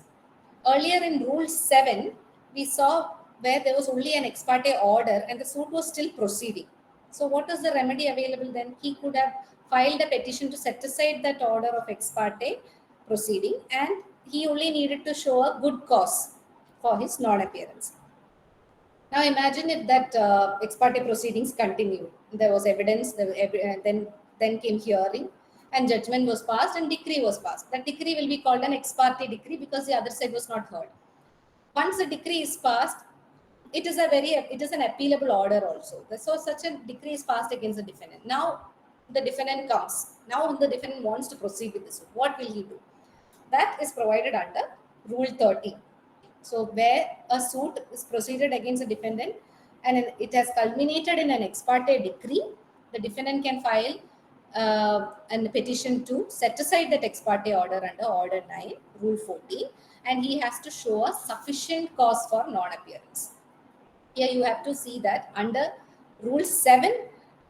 Earlier in Rule 7, we saw where there was only an ex parte order and the suit was still proceeding. So what is the remedy available then? He could have filed a petition to set aside that order of ex parte proceeding, and he only needed to show a good cause for his non-appearance. Now imagine if that ex parte proceedings continued. There was evidence, then came hearing, and judgment was passed and decree was passed. That decree will be called an ex parte decree because the other side was not heard. Once the decree is passed, it is an appealable order also. So such a decree is passed against the defendant. Now the defendant comes. Now the defendant wants to proceed with the suit. What will he do? That is provided under Rule 30. So where a suit is proceeded against a defendant and it has culminated in an ex parte decree, the defendant can file a petition to set aside that ex parte order under Order 9, Rule 14, and he has to show a sufficient cause for non-appearance. Here you have to see that under Rule 7,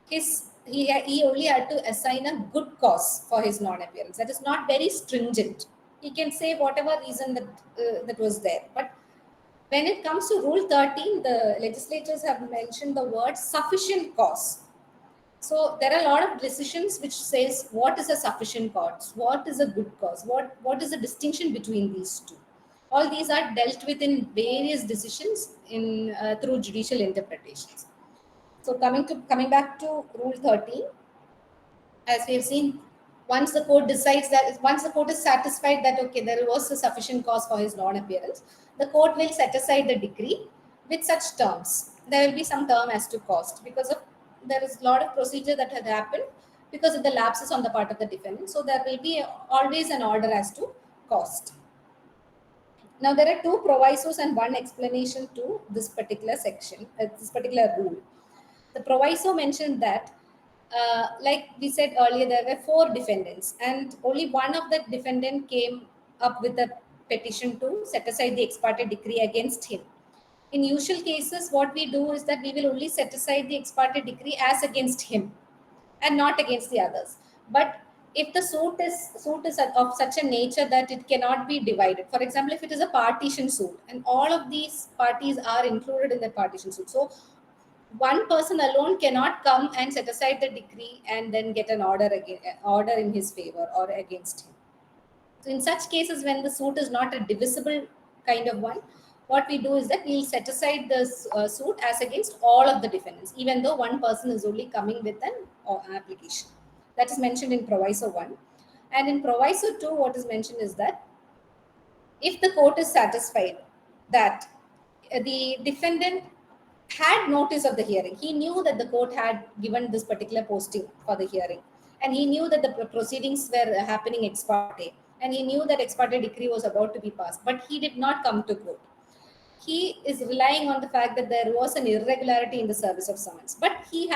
he only had to assign a good cause for his non-appearance. That is not very stringent. He can say whatever reason that was there. But when it comes to Rule 13, the legislators have mentioned the word sufficient cause. So there are a lot of decisions which says what is a sufficient cause, what is a good cause, what is the distinction between these two. All these are dealt with in various decisions through judicial interpretations. So coming back to Rule 13, as we have seen, once the court is satisfied that okay, there was a sufficient cause for his non-appearance, the court will set aside the decree with such terms. There will be some term as to cost because there is a lot of procedure that had happened because of the lapses on the part of the defendant. So there will be always an order as to cost. Now there are two provisos and one explanation to this particular section, this particular rule. The proviso mentioned that like we said earlier, there were 4 defendants and only one of the defendant came up with a petition to set aside the ex parte decree against him. In usual cases, what we do is that we will only set aside the ex parte decree as against him and not against the others. But if the suit is of such a nature that it cannot be divided, for example, if it is a partition suit and all of these parties are included in the partition suit, so one person alone cannot come and set aside the decree and then get an order in his favor or against him. So in such cases, when the suit is not a divisible kind of one, what we do is that we'll set aside the suit as against all of the defendants, even though one person is only coming with an application. That is mentioned in Proviso 1. And in Proviso 2, what is mentioned is that if the court is satisfied that the defendant had notice of the hearing, he knew that the court had given this particular posting for the hearing, and he knew that the proceedings were happening ex parte, and he knew that ex parte decree was about to be passed, but he did not come to court. He is relying on the fact that there was an irregularity in the service of summons, but he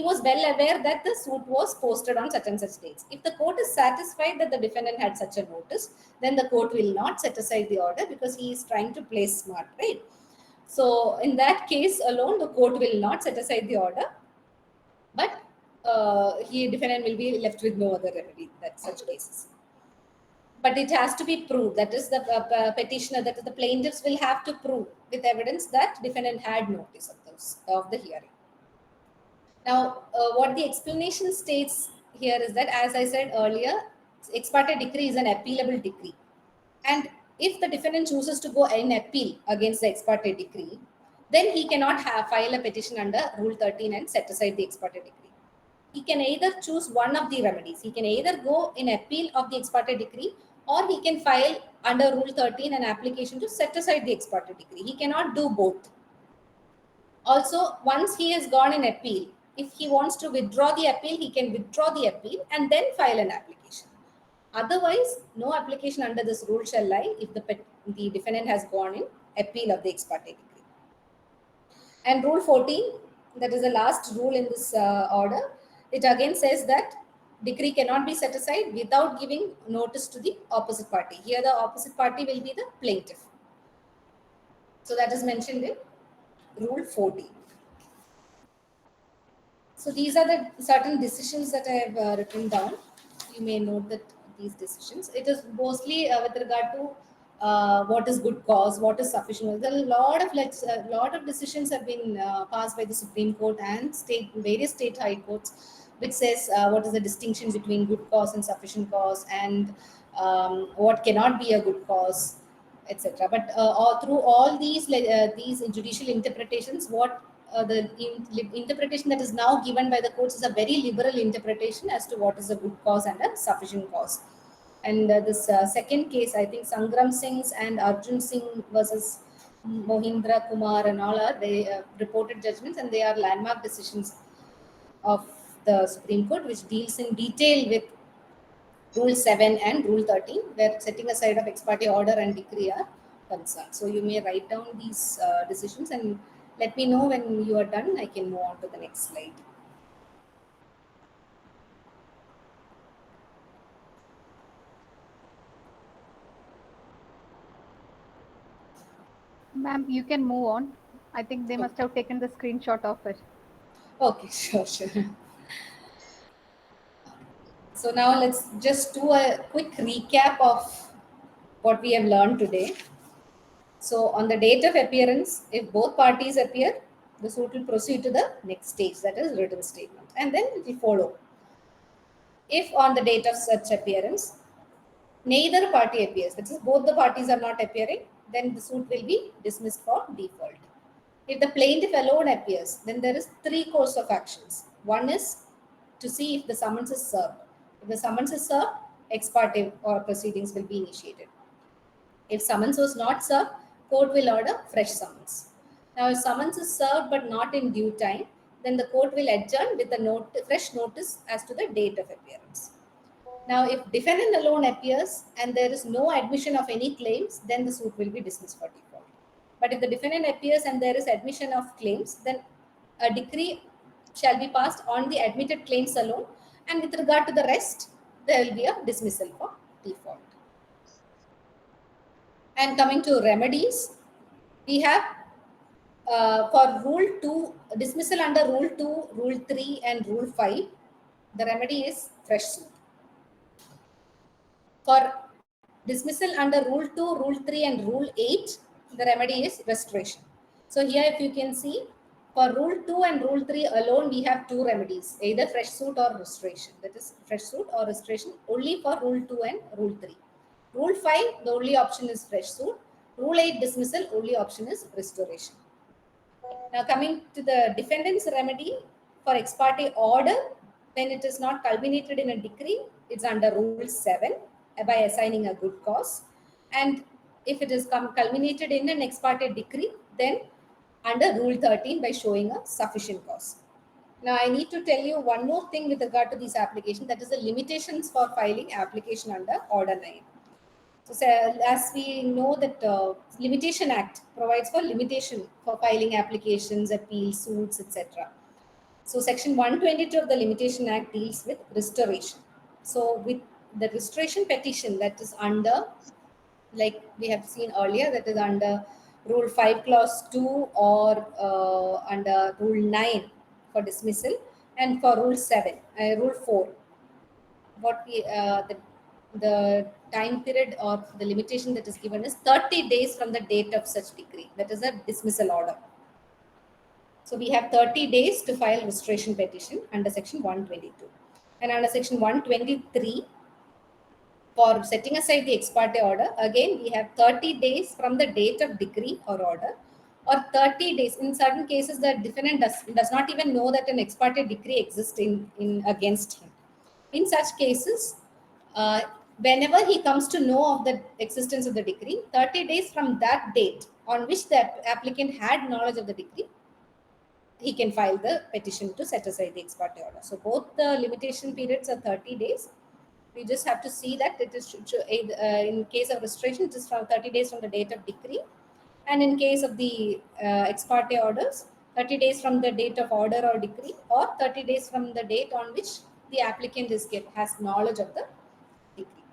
was well aware that the suit was posted on such and such dates. If the court is satisfied that the defendant had such a notice, then the court will not set aside the order because he is trying to play smart, right? So in that case alone, the court will not set aside the order, but defendant will be left with no other remedy in such cases. But it has to be proved. That is the petitioner, that is the plaintiffs will have to prove with evidence that defendant had notice of the hearing. Now, what the explanation states here is that, as I said earlier, ex parte decree is an appealable decree. And if the defendant chooses to go in appeal against the ex parte decree, then he cannot file a petition under Rule 13 and set aside the ex parte decree. He can either choose one of the remedies. He can either go in appeal of the ex parte decree, or he can file under Rule 13 an application to set aside the ex parte decree. He cannot do both. Also, once he has gone in appeal, if he wants to withdraw the appeal, he can withdraw the appeal and then file an application. Otherwise, no application under this rule shall lie if the defendant has gone in appeal of the ex parte decree. And Rule 14, that is the last rule in this order, it again says that decree cannot be set aside without giving notice to the opposite party. Here the opposite party will be the plaintiff. So that is mentioned in Rule 14. So these are the certain decisions that I have written down. You may note that these decisions. It is mostly with regard to what is good cause, what is sufficient. There are a lot of decisions have been passed by the Supreme Court and various state high courts, which says what is the distinction between good cause and sufficient cause, and what cannot be a good cause, etc. But through all these judicial interpretations, the interpretation that is now given by the courts is a very liberal interpretation as to what is a good cause and a sufficient cause. And this second case, I think Sangram Singh's and Arjun Singh versus Mohindra Kumar and all are reported judgments, and they are landmark decisions of the Supreme Court, which deals in detail with Rule 7 and Rule 13, where setting aside of ex parte order and decree are concerned. So you may write down these decisions and let me know when you are done. I can move on to the next slide. Ma'am, you can move on. I think they must have taken the screenshot of it. Okay, sure. So now let's just do a quick recap of what we have learned today. So on the date of appearance, if both parties appear, the suit will proceed to the next stage, that is written statement, and then it will follow. If on the date of such appearance, neither party appears, that is both the parties are not appearing, then the suit will be dismissed for default. If the plaintiff alone appears, then there is three course of actions. One is to see if the summons is served. If the summons is served, ex parte or proceedings will be initiated. If summons was not served, court will order fresh summons. Now, if summons is served but not in due time, then the court will adjourn with a fresh notice as to the date of appearance. Now, if defendant alone appears and there is no admission of any claims, then the suit will be dismissed for default. But if the defendant appears and there is admission of claims, then a decree shall be passed on the admitted claims alone, and with regard to the rest, there will be a dismissal for default. And coming to remedies, we have for Rule 2, dismissal under Rule 2, Rule 3 and Rule 5, the remedy is fresh suit. For dismissal under Rule 2, Rule 3 and Rule 8, the remedy is restoration. So here if you can see, for Rule 2 and Rule 3 alone, we have two remedies, either fresh suit or restoration. That is fresh suit or restoration only for Rule 2 and Rule 3. Rule 5, the only option is fresh suit. Rule 8 dismissal, only option is restoration. Now coming to the defendant's remedy for ex parte order, when it is not culminated in a decree, it's under Rule 7 by assigning a good cause. And if it is culminated in an ex parte decree, then under Rule 13 by showing a sufficient cause. Now I need to tell you one more thing with regard to this application, that is the limitations for filing application under Order 9. So as we know that Limitation Act provides for limitation for filing applications, appeals, suits, etc. So Section 122 of the Limitation Act deals with restoration. So with the restoration petition that is under, like we have seen earlier, that is under Rule 5 Clause 2 or under Rule 9 for dismissal, and for Rule 4, what we the time period or the limitation that is given is 30 days from the date of such decree. That is a dismissal order. So we have 30 days to file restoration petition under Section 122. And under Section 123, for setting aside the ex parte order, again we have 30 days from the date of decree or order, or 30 days. In certain cases, the defendant does not even know that an ex parte decree exists in against him. In such cases, whenever he comes to know of the existence of the decree, 30 days from that date on which the applicant had knowledge of the decree, he can file the petition to set aside the ex parte order. So both the limitation periods are 30 days. We just have to see that it is in case of restoration, it is from 30 days from the date of decree, and in case of the ex parte orders, 30 days from the date of order or decree, or 30 days from the date on which the applicant has knowledge of the decree.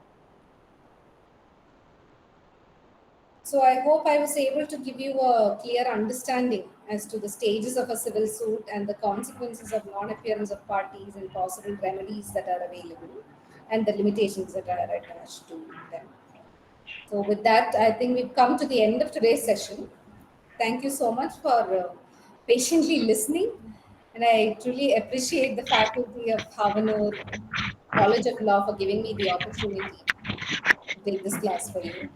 So I hope I was able to give you a clear understanding as to the stages of a civil suit and the consequences of non-appearance of parties and possible remedies that are available and the limitations that are attached to them. So with that, I think we've come to the end of today's session. Thank you so much for patiently listening. And I truly appreciate the faculty of Havanur College of Law for giving me the opportunity to take this class for you.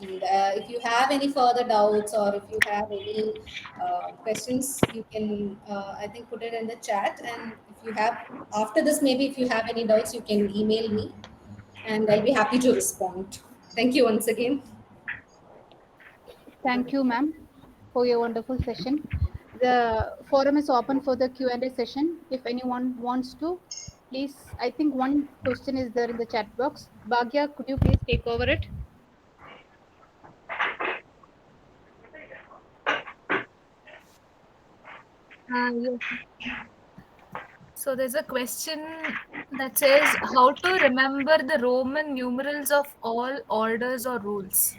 And if you have any further doubts or if you have any questions, you can, I think, put it in the chat. And if you have, after this, maybe if you have any doubts, you can email me and I'll be happy to respond. Thank you once again. Thank you, ma'am, for your wonderful session. The forum is open for the Q&A session. If anyone wants to, please, I think one question is there in the chat box. Bhagya, could you please take over it? Yes. So there's a question that says how to remember the Roman numerals of all orders or rules.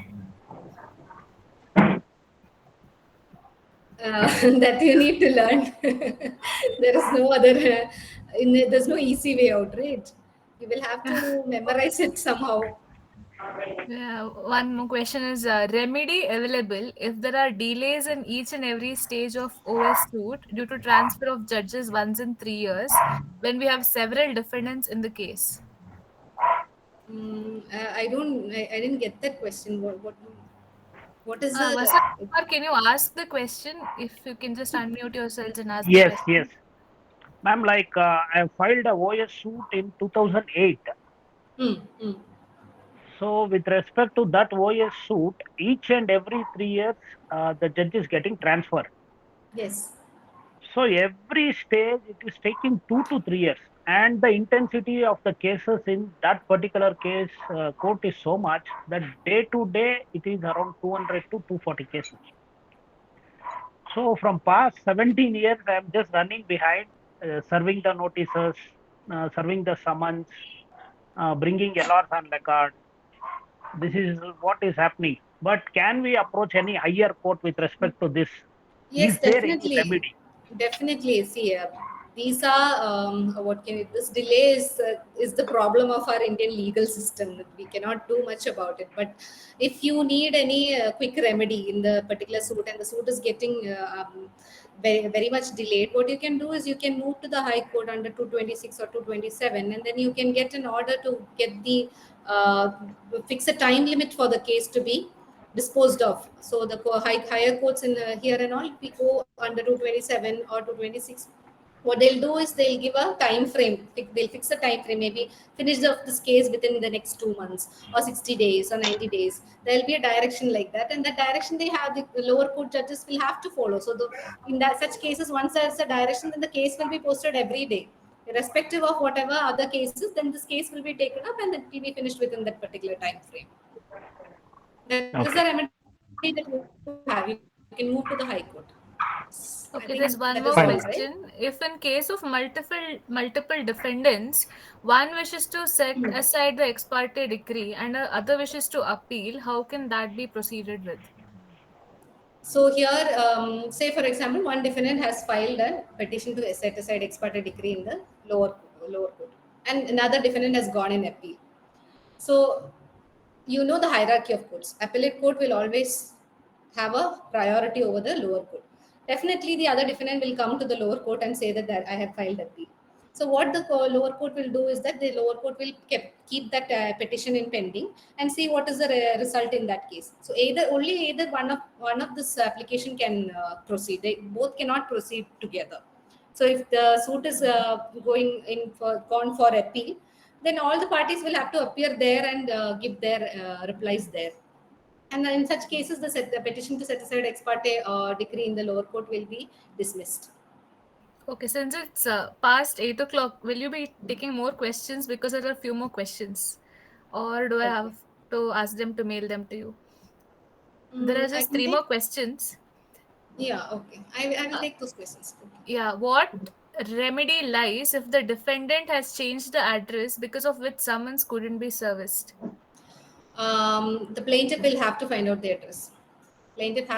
That you need to learn. There is no other, there's no easy way out, right? You will have to memorize it somehow. Yeah, one more question is remedy available if there are delays in each and every stage of OS suit due to transfer of judges once in 3 years when we have several defendants in the case. I didn't get that question. What is the? Vasant, or can you ask the question? If you can just unmute yourselves and ask the Yes, question. yes. Ma'am, like I filed a OS suit in 2008. So with respect to that OS suit, each and every 3 years, the judge is getting transferred. Yes. So every stage, it is taking 2 to 3 years. And the intensity of the cases in that particular case court is so much that day to day, it is around 200 to 240 cases. So from past 17 years, I am just running behind, serving the notices, serving the summons, bringing LRs on record. This is what is happening. But can we approach any higher court with respect to this? Yes, Is there any definitely. remedy? Definitely. See, these are this delay is the problem of our Indian legal system. We cannot do much about it. But if you need any quick remedy in the particular suit and the suit is getting very, very much delayed, what you can do is you can move to the High Court under 226 or 227, and then you can get an order to get the fix a time limit for the case to be disposed of. So the higher courts in here and all, we go under 227 or 226. What they'll do is they'll give a time frame. They'll fix a time frame, maybe finish this case within the next 2 months or 60 days or 90 days. There'll be a direction like that, and that direction they have, the lower court judges will have to follow. So in that such cases, once there's a direction, then the case will be posted every day, irrespective of whatever other cases. Then this case will be taken up and it will be finished within that particular time frame. That is the remedy that you have. You can move to the High Court. Okay, there's one more all, question. right? If in case of multiple defendants, one wishes to set aside the ex parte decree and the other wishes to appeal, how can that be proceeded with? So here, say for example, one defendant has filed a petition to set aside ex parte decree in the lower court, and another defendant has gone in appeal. So you know the hierarchy of courts. Appellate court will always have a priority over the lower court. Definitely, the other defendant will come to the lower court and say that I have filed appeal. So what the lower court will do is that the lower court will keep that petition in pending and see what is the result in that case. So either one of this application can proceed. They both cannot proceed together. So if the suit is gone for appeal, then all the parties will have to appear there and give their replies there. And in such cases, the petition to set aside ex parte decree in the lower court will be dismissed. Okay, since it's past 8 o'clock, will you be taking more questions? Because there are a few more questions. Or do I have to ask them to mail them to you? There are I just can 3 take- more questions. Yeah, okay. I will take those questions. Okay. Yeah, what remedy lies if the defendant has changed the address because of which summons couldn't be serviced? The plaintiff will have to find out the address. Plaintiff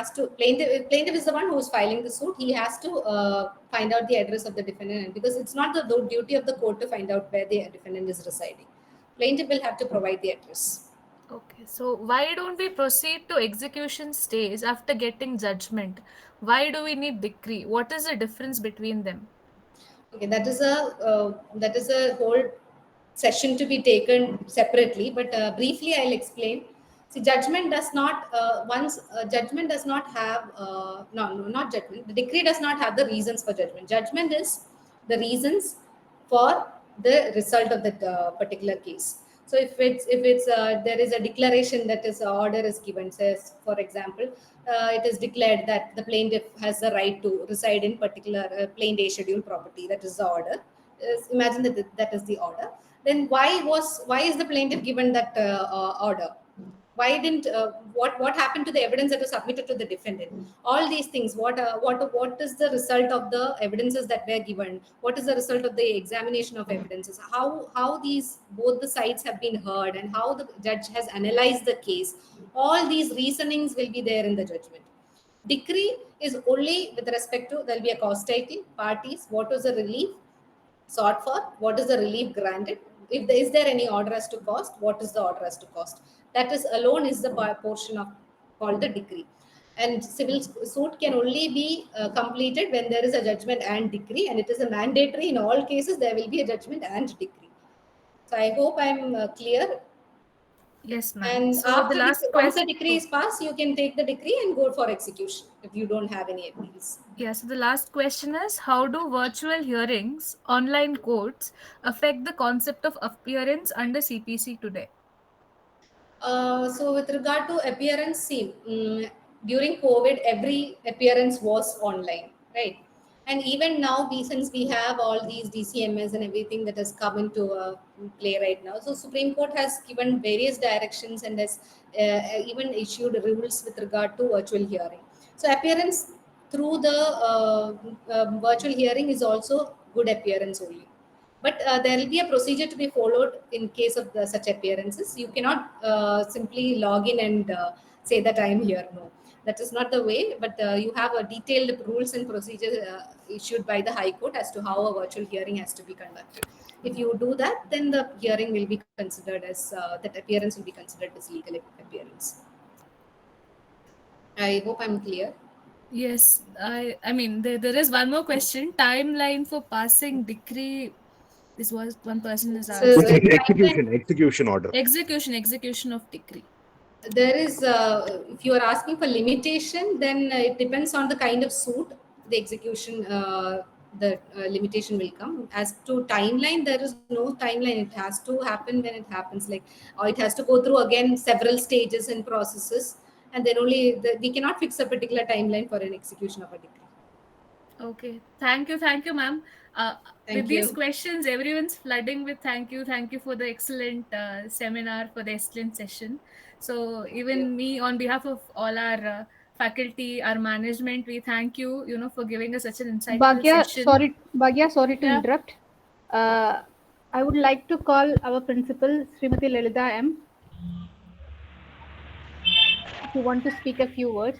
is the one who is filing the suit. He has to find out the address of the defendant, because it's not the duty of the court to find out where the defendant is residing. Plaintiff will have to provide the address. Okay, so why don't we proceed to execution stage after getting judgment? Why do we need decree? What is the difference between them? Okay, that is a whole session to be taken separately, but briefly I'll explain. See, judgment does not judgment does not have not judgment. The decree does not have the reasons for judgment. Judgment is the reasons for the result of that particular case. So if it's there is a declaration that is order is given, says for example, it is declared that the plaintiff has the right to reside in particular plain day schedule property. That is the order. Imagine that is the order. Then why is the plaintiff given that order? Why didn't what happened to the evidence that was submitted to the defendant? All these things, what is the result of the evidences that were given? What is the result of the examination of evidences? How these both the sides have been heard, and how the judge has analyzed the case? All these reasonings will be there in the judgment. Decree is only with respect to, there will be a cause title, parties, what was the relief sought for, what is the relief granted, if there is there any order as to cost, what is the order as to cost. That is alone is the portion of called the decree. And civil suit can only be completed when there is a judgment and decree, and it is a mandatory in all cases there will be a judgment and decree. So I hope I'm clear. Yes, ma'am. And So after the last once the question. decree is passed, you can take the decree and go for execution if you don't have any appeals. Yeah, so the last question is, how do virtual hearings, online courts, affect the concept of appearance under CPC today? So with regard to appearance, see, during COVID, every appearance was online, right? And even now, since we have all these DCMS and everything that has come into play right now, so Supreme Court has given various directions and has even issued rules with regard to virtual hearing. So appearance through the virtual hearing is also good appearance only. But there will be a procedure to be followed in case of such appearances. You cannot simply log in and say that I am here. No, that is not the way. But you have a detailed rules and procedures issued by the High Court as to how a virtual hearing has to be conducted. If you do that, then the hearing will be considered as that appearance will be considered as legal appearance. I hope I'm clear. Yes, I mean there is one more question. Timeline for passing decree. This was one person is So, asked. Execution order. Execution of decree. There is, if you are asking for limitation, then it depends on the kind of suit, the execution, the limitation will come. As to timeline, there is no timeline. It has to happen when it happens, like, or it has to go through again several stages and processes, and then only we cannot fix a particular timeline for an execution of a decree. Okay, thank you, ma'am. With these questions, everyone's flooding with thank you for the excellent seminar, for the excellent session. So even me, on behalf of all our faculty, our management, we thank you, for giving us such an insightful session. Bhagya, sorry to Yeah. interrupt. I would like to call our principal, Srimati Lalita M. If you want to speak a few words.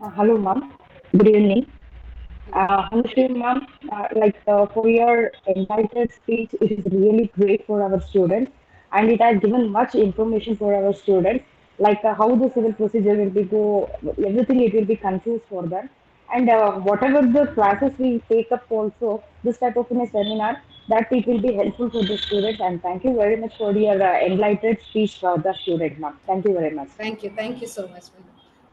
Hello, ma'am. Good evening. Anusree, ma'am, for your entitled speech, it is really great for our students, and it has given much information for our students, like how the civil procedure will be go, everything it will be confused for them, and whatever the classes we take up also, this type of in a seminar, that it will be helpful for the students. And thank you very much for your enlightened speech for the student, ma'am. Thank you very much. Thank you so much, ma'am.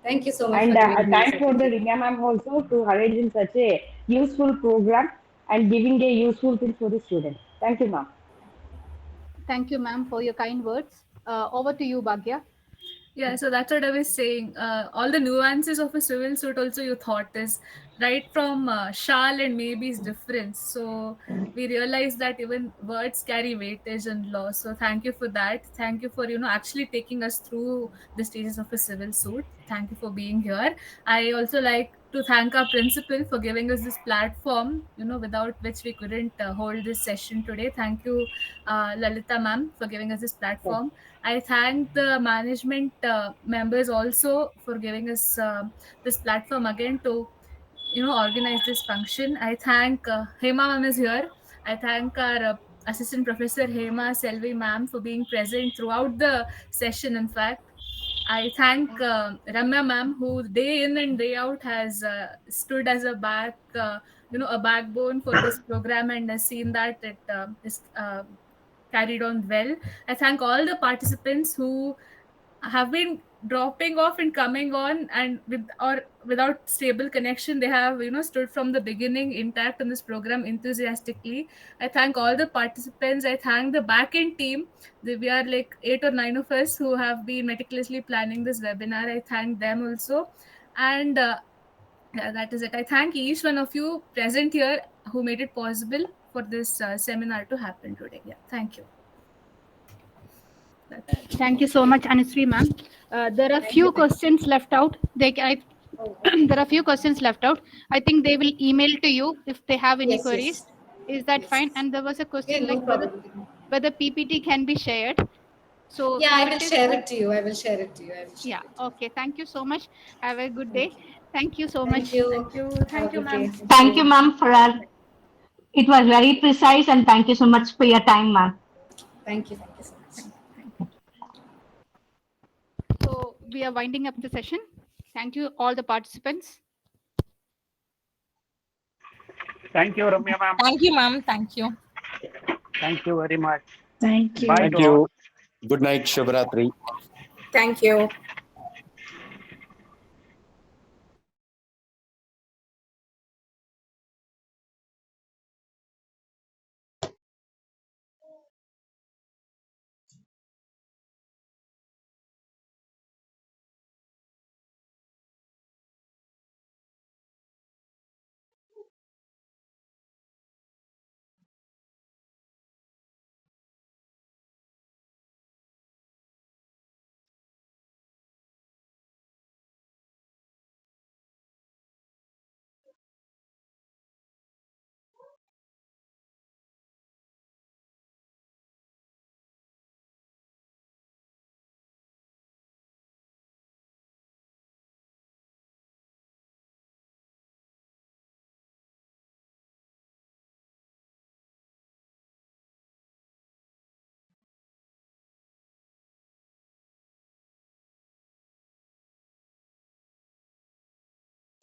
Thank you so much. And for giving me thanks this for the opportunity. Rimya ma'am also to arrange in such a useful program and giving a useful thing for the students. Thank you, ma'am. Thank you, ma'am, for your kind words. Over to you, Bhagya. Yeah, so that's what I was saying. All the nuances of a civil suit also you thought is right from shall and maybe's difference. So we realized that even words carry weightage in law. So thank you for that. Thank you for actually taking us through the stages of a civil suit. Thank you for being here. I also like to thank our principal for giving us this platform, without which we couldn't hold this session today. Thank you, Lalita ma'am, for giving us this platform. I thank the management members also for giving us this platform again to organize this function. I thank Hema ma'am is here. I thank our assistant professor Hema Selvi ma'am for being present throughout the session. In fact, I thank Ramya ma'am, who day in and day out has stood as a backbone for this program and has seen that it is carried on well. I thank all the participants who have been dropping off and coming on, and with or without stable connection, they have stood from the beginning intact in this program enthusiastically. I thank all the participants. I thank the back end team. We are like 8 or 9 of us who have been meticulously planning this webinar. I thank them also, and yeah, that is it. I thank each one of you present here who made it possible for this seminar to happen today. Yeah, thank you. Thank you so much, Anusree ma'am. There are few questions left out. There are few questions left out. I think they will email to you if they have any Yes, queries. yes. Is that Yes, fine? yes. And there was a Yeah, question no like problem. whether PPT can be shared. So Yeah, I if will it is, share it to you. I will share it to you. I will share yeah, it to you. okay. Thank you so much. Have a good day. Thank you so Thank much. you. Thank you. Have Thank a you, good ma'am. day. Thank you, ma'am, for our. It was very precise, and thank you so much for your time, ma'am. Thank you. Thank you so much. So we are winding up the session. Thank you, all the participants. Thank you, Ramya ma'am. Thank you, ma'am. Thank you. Thank you very much. Thank you. Bye Thank to all. you. Good night, Shivratri. Thank you.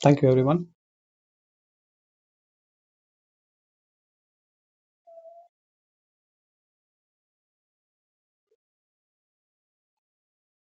Thank you, everyone.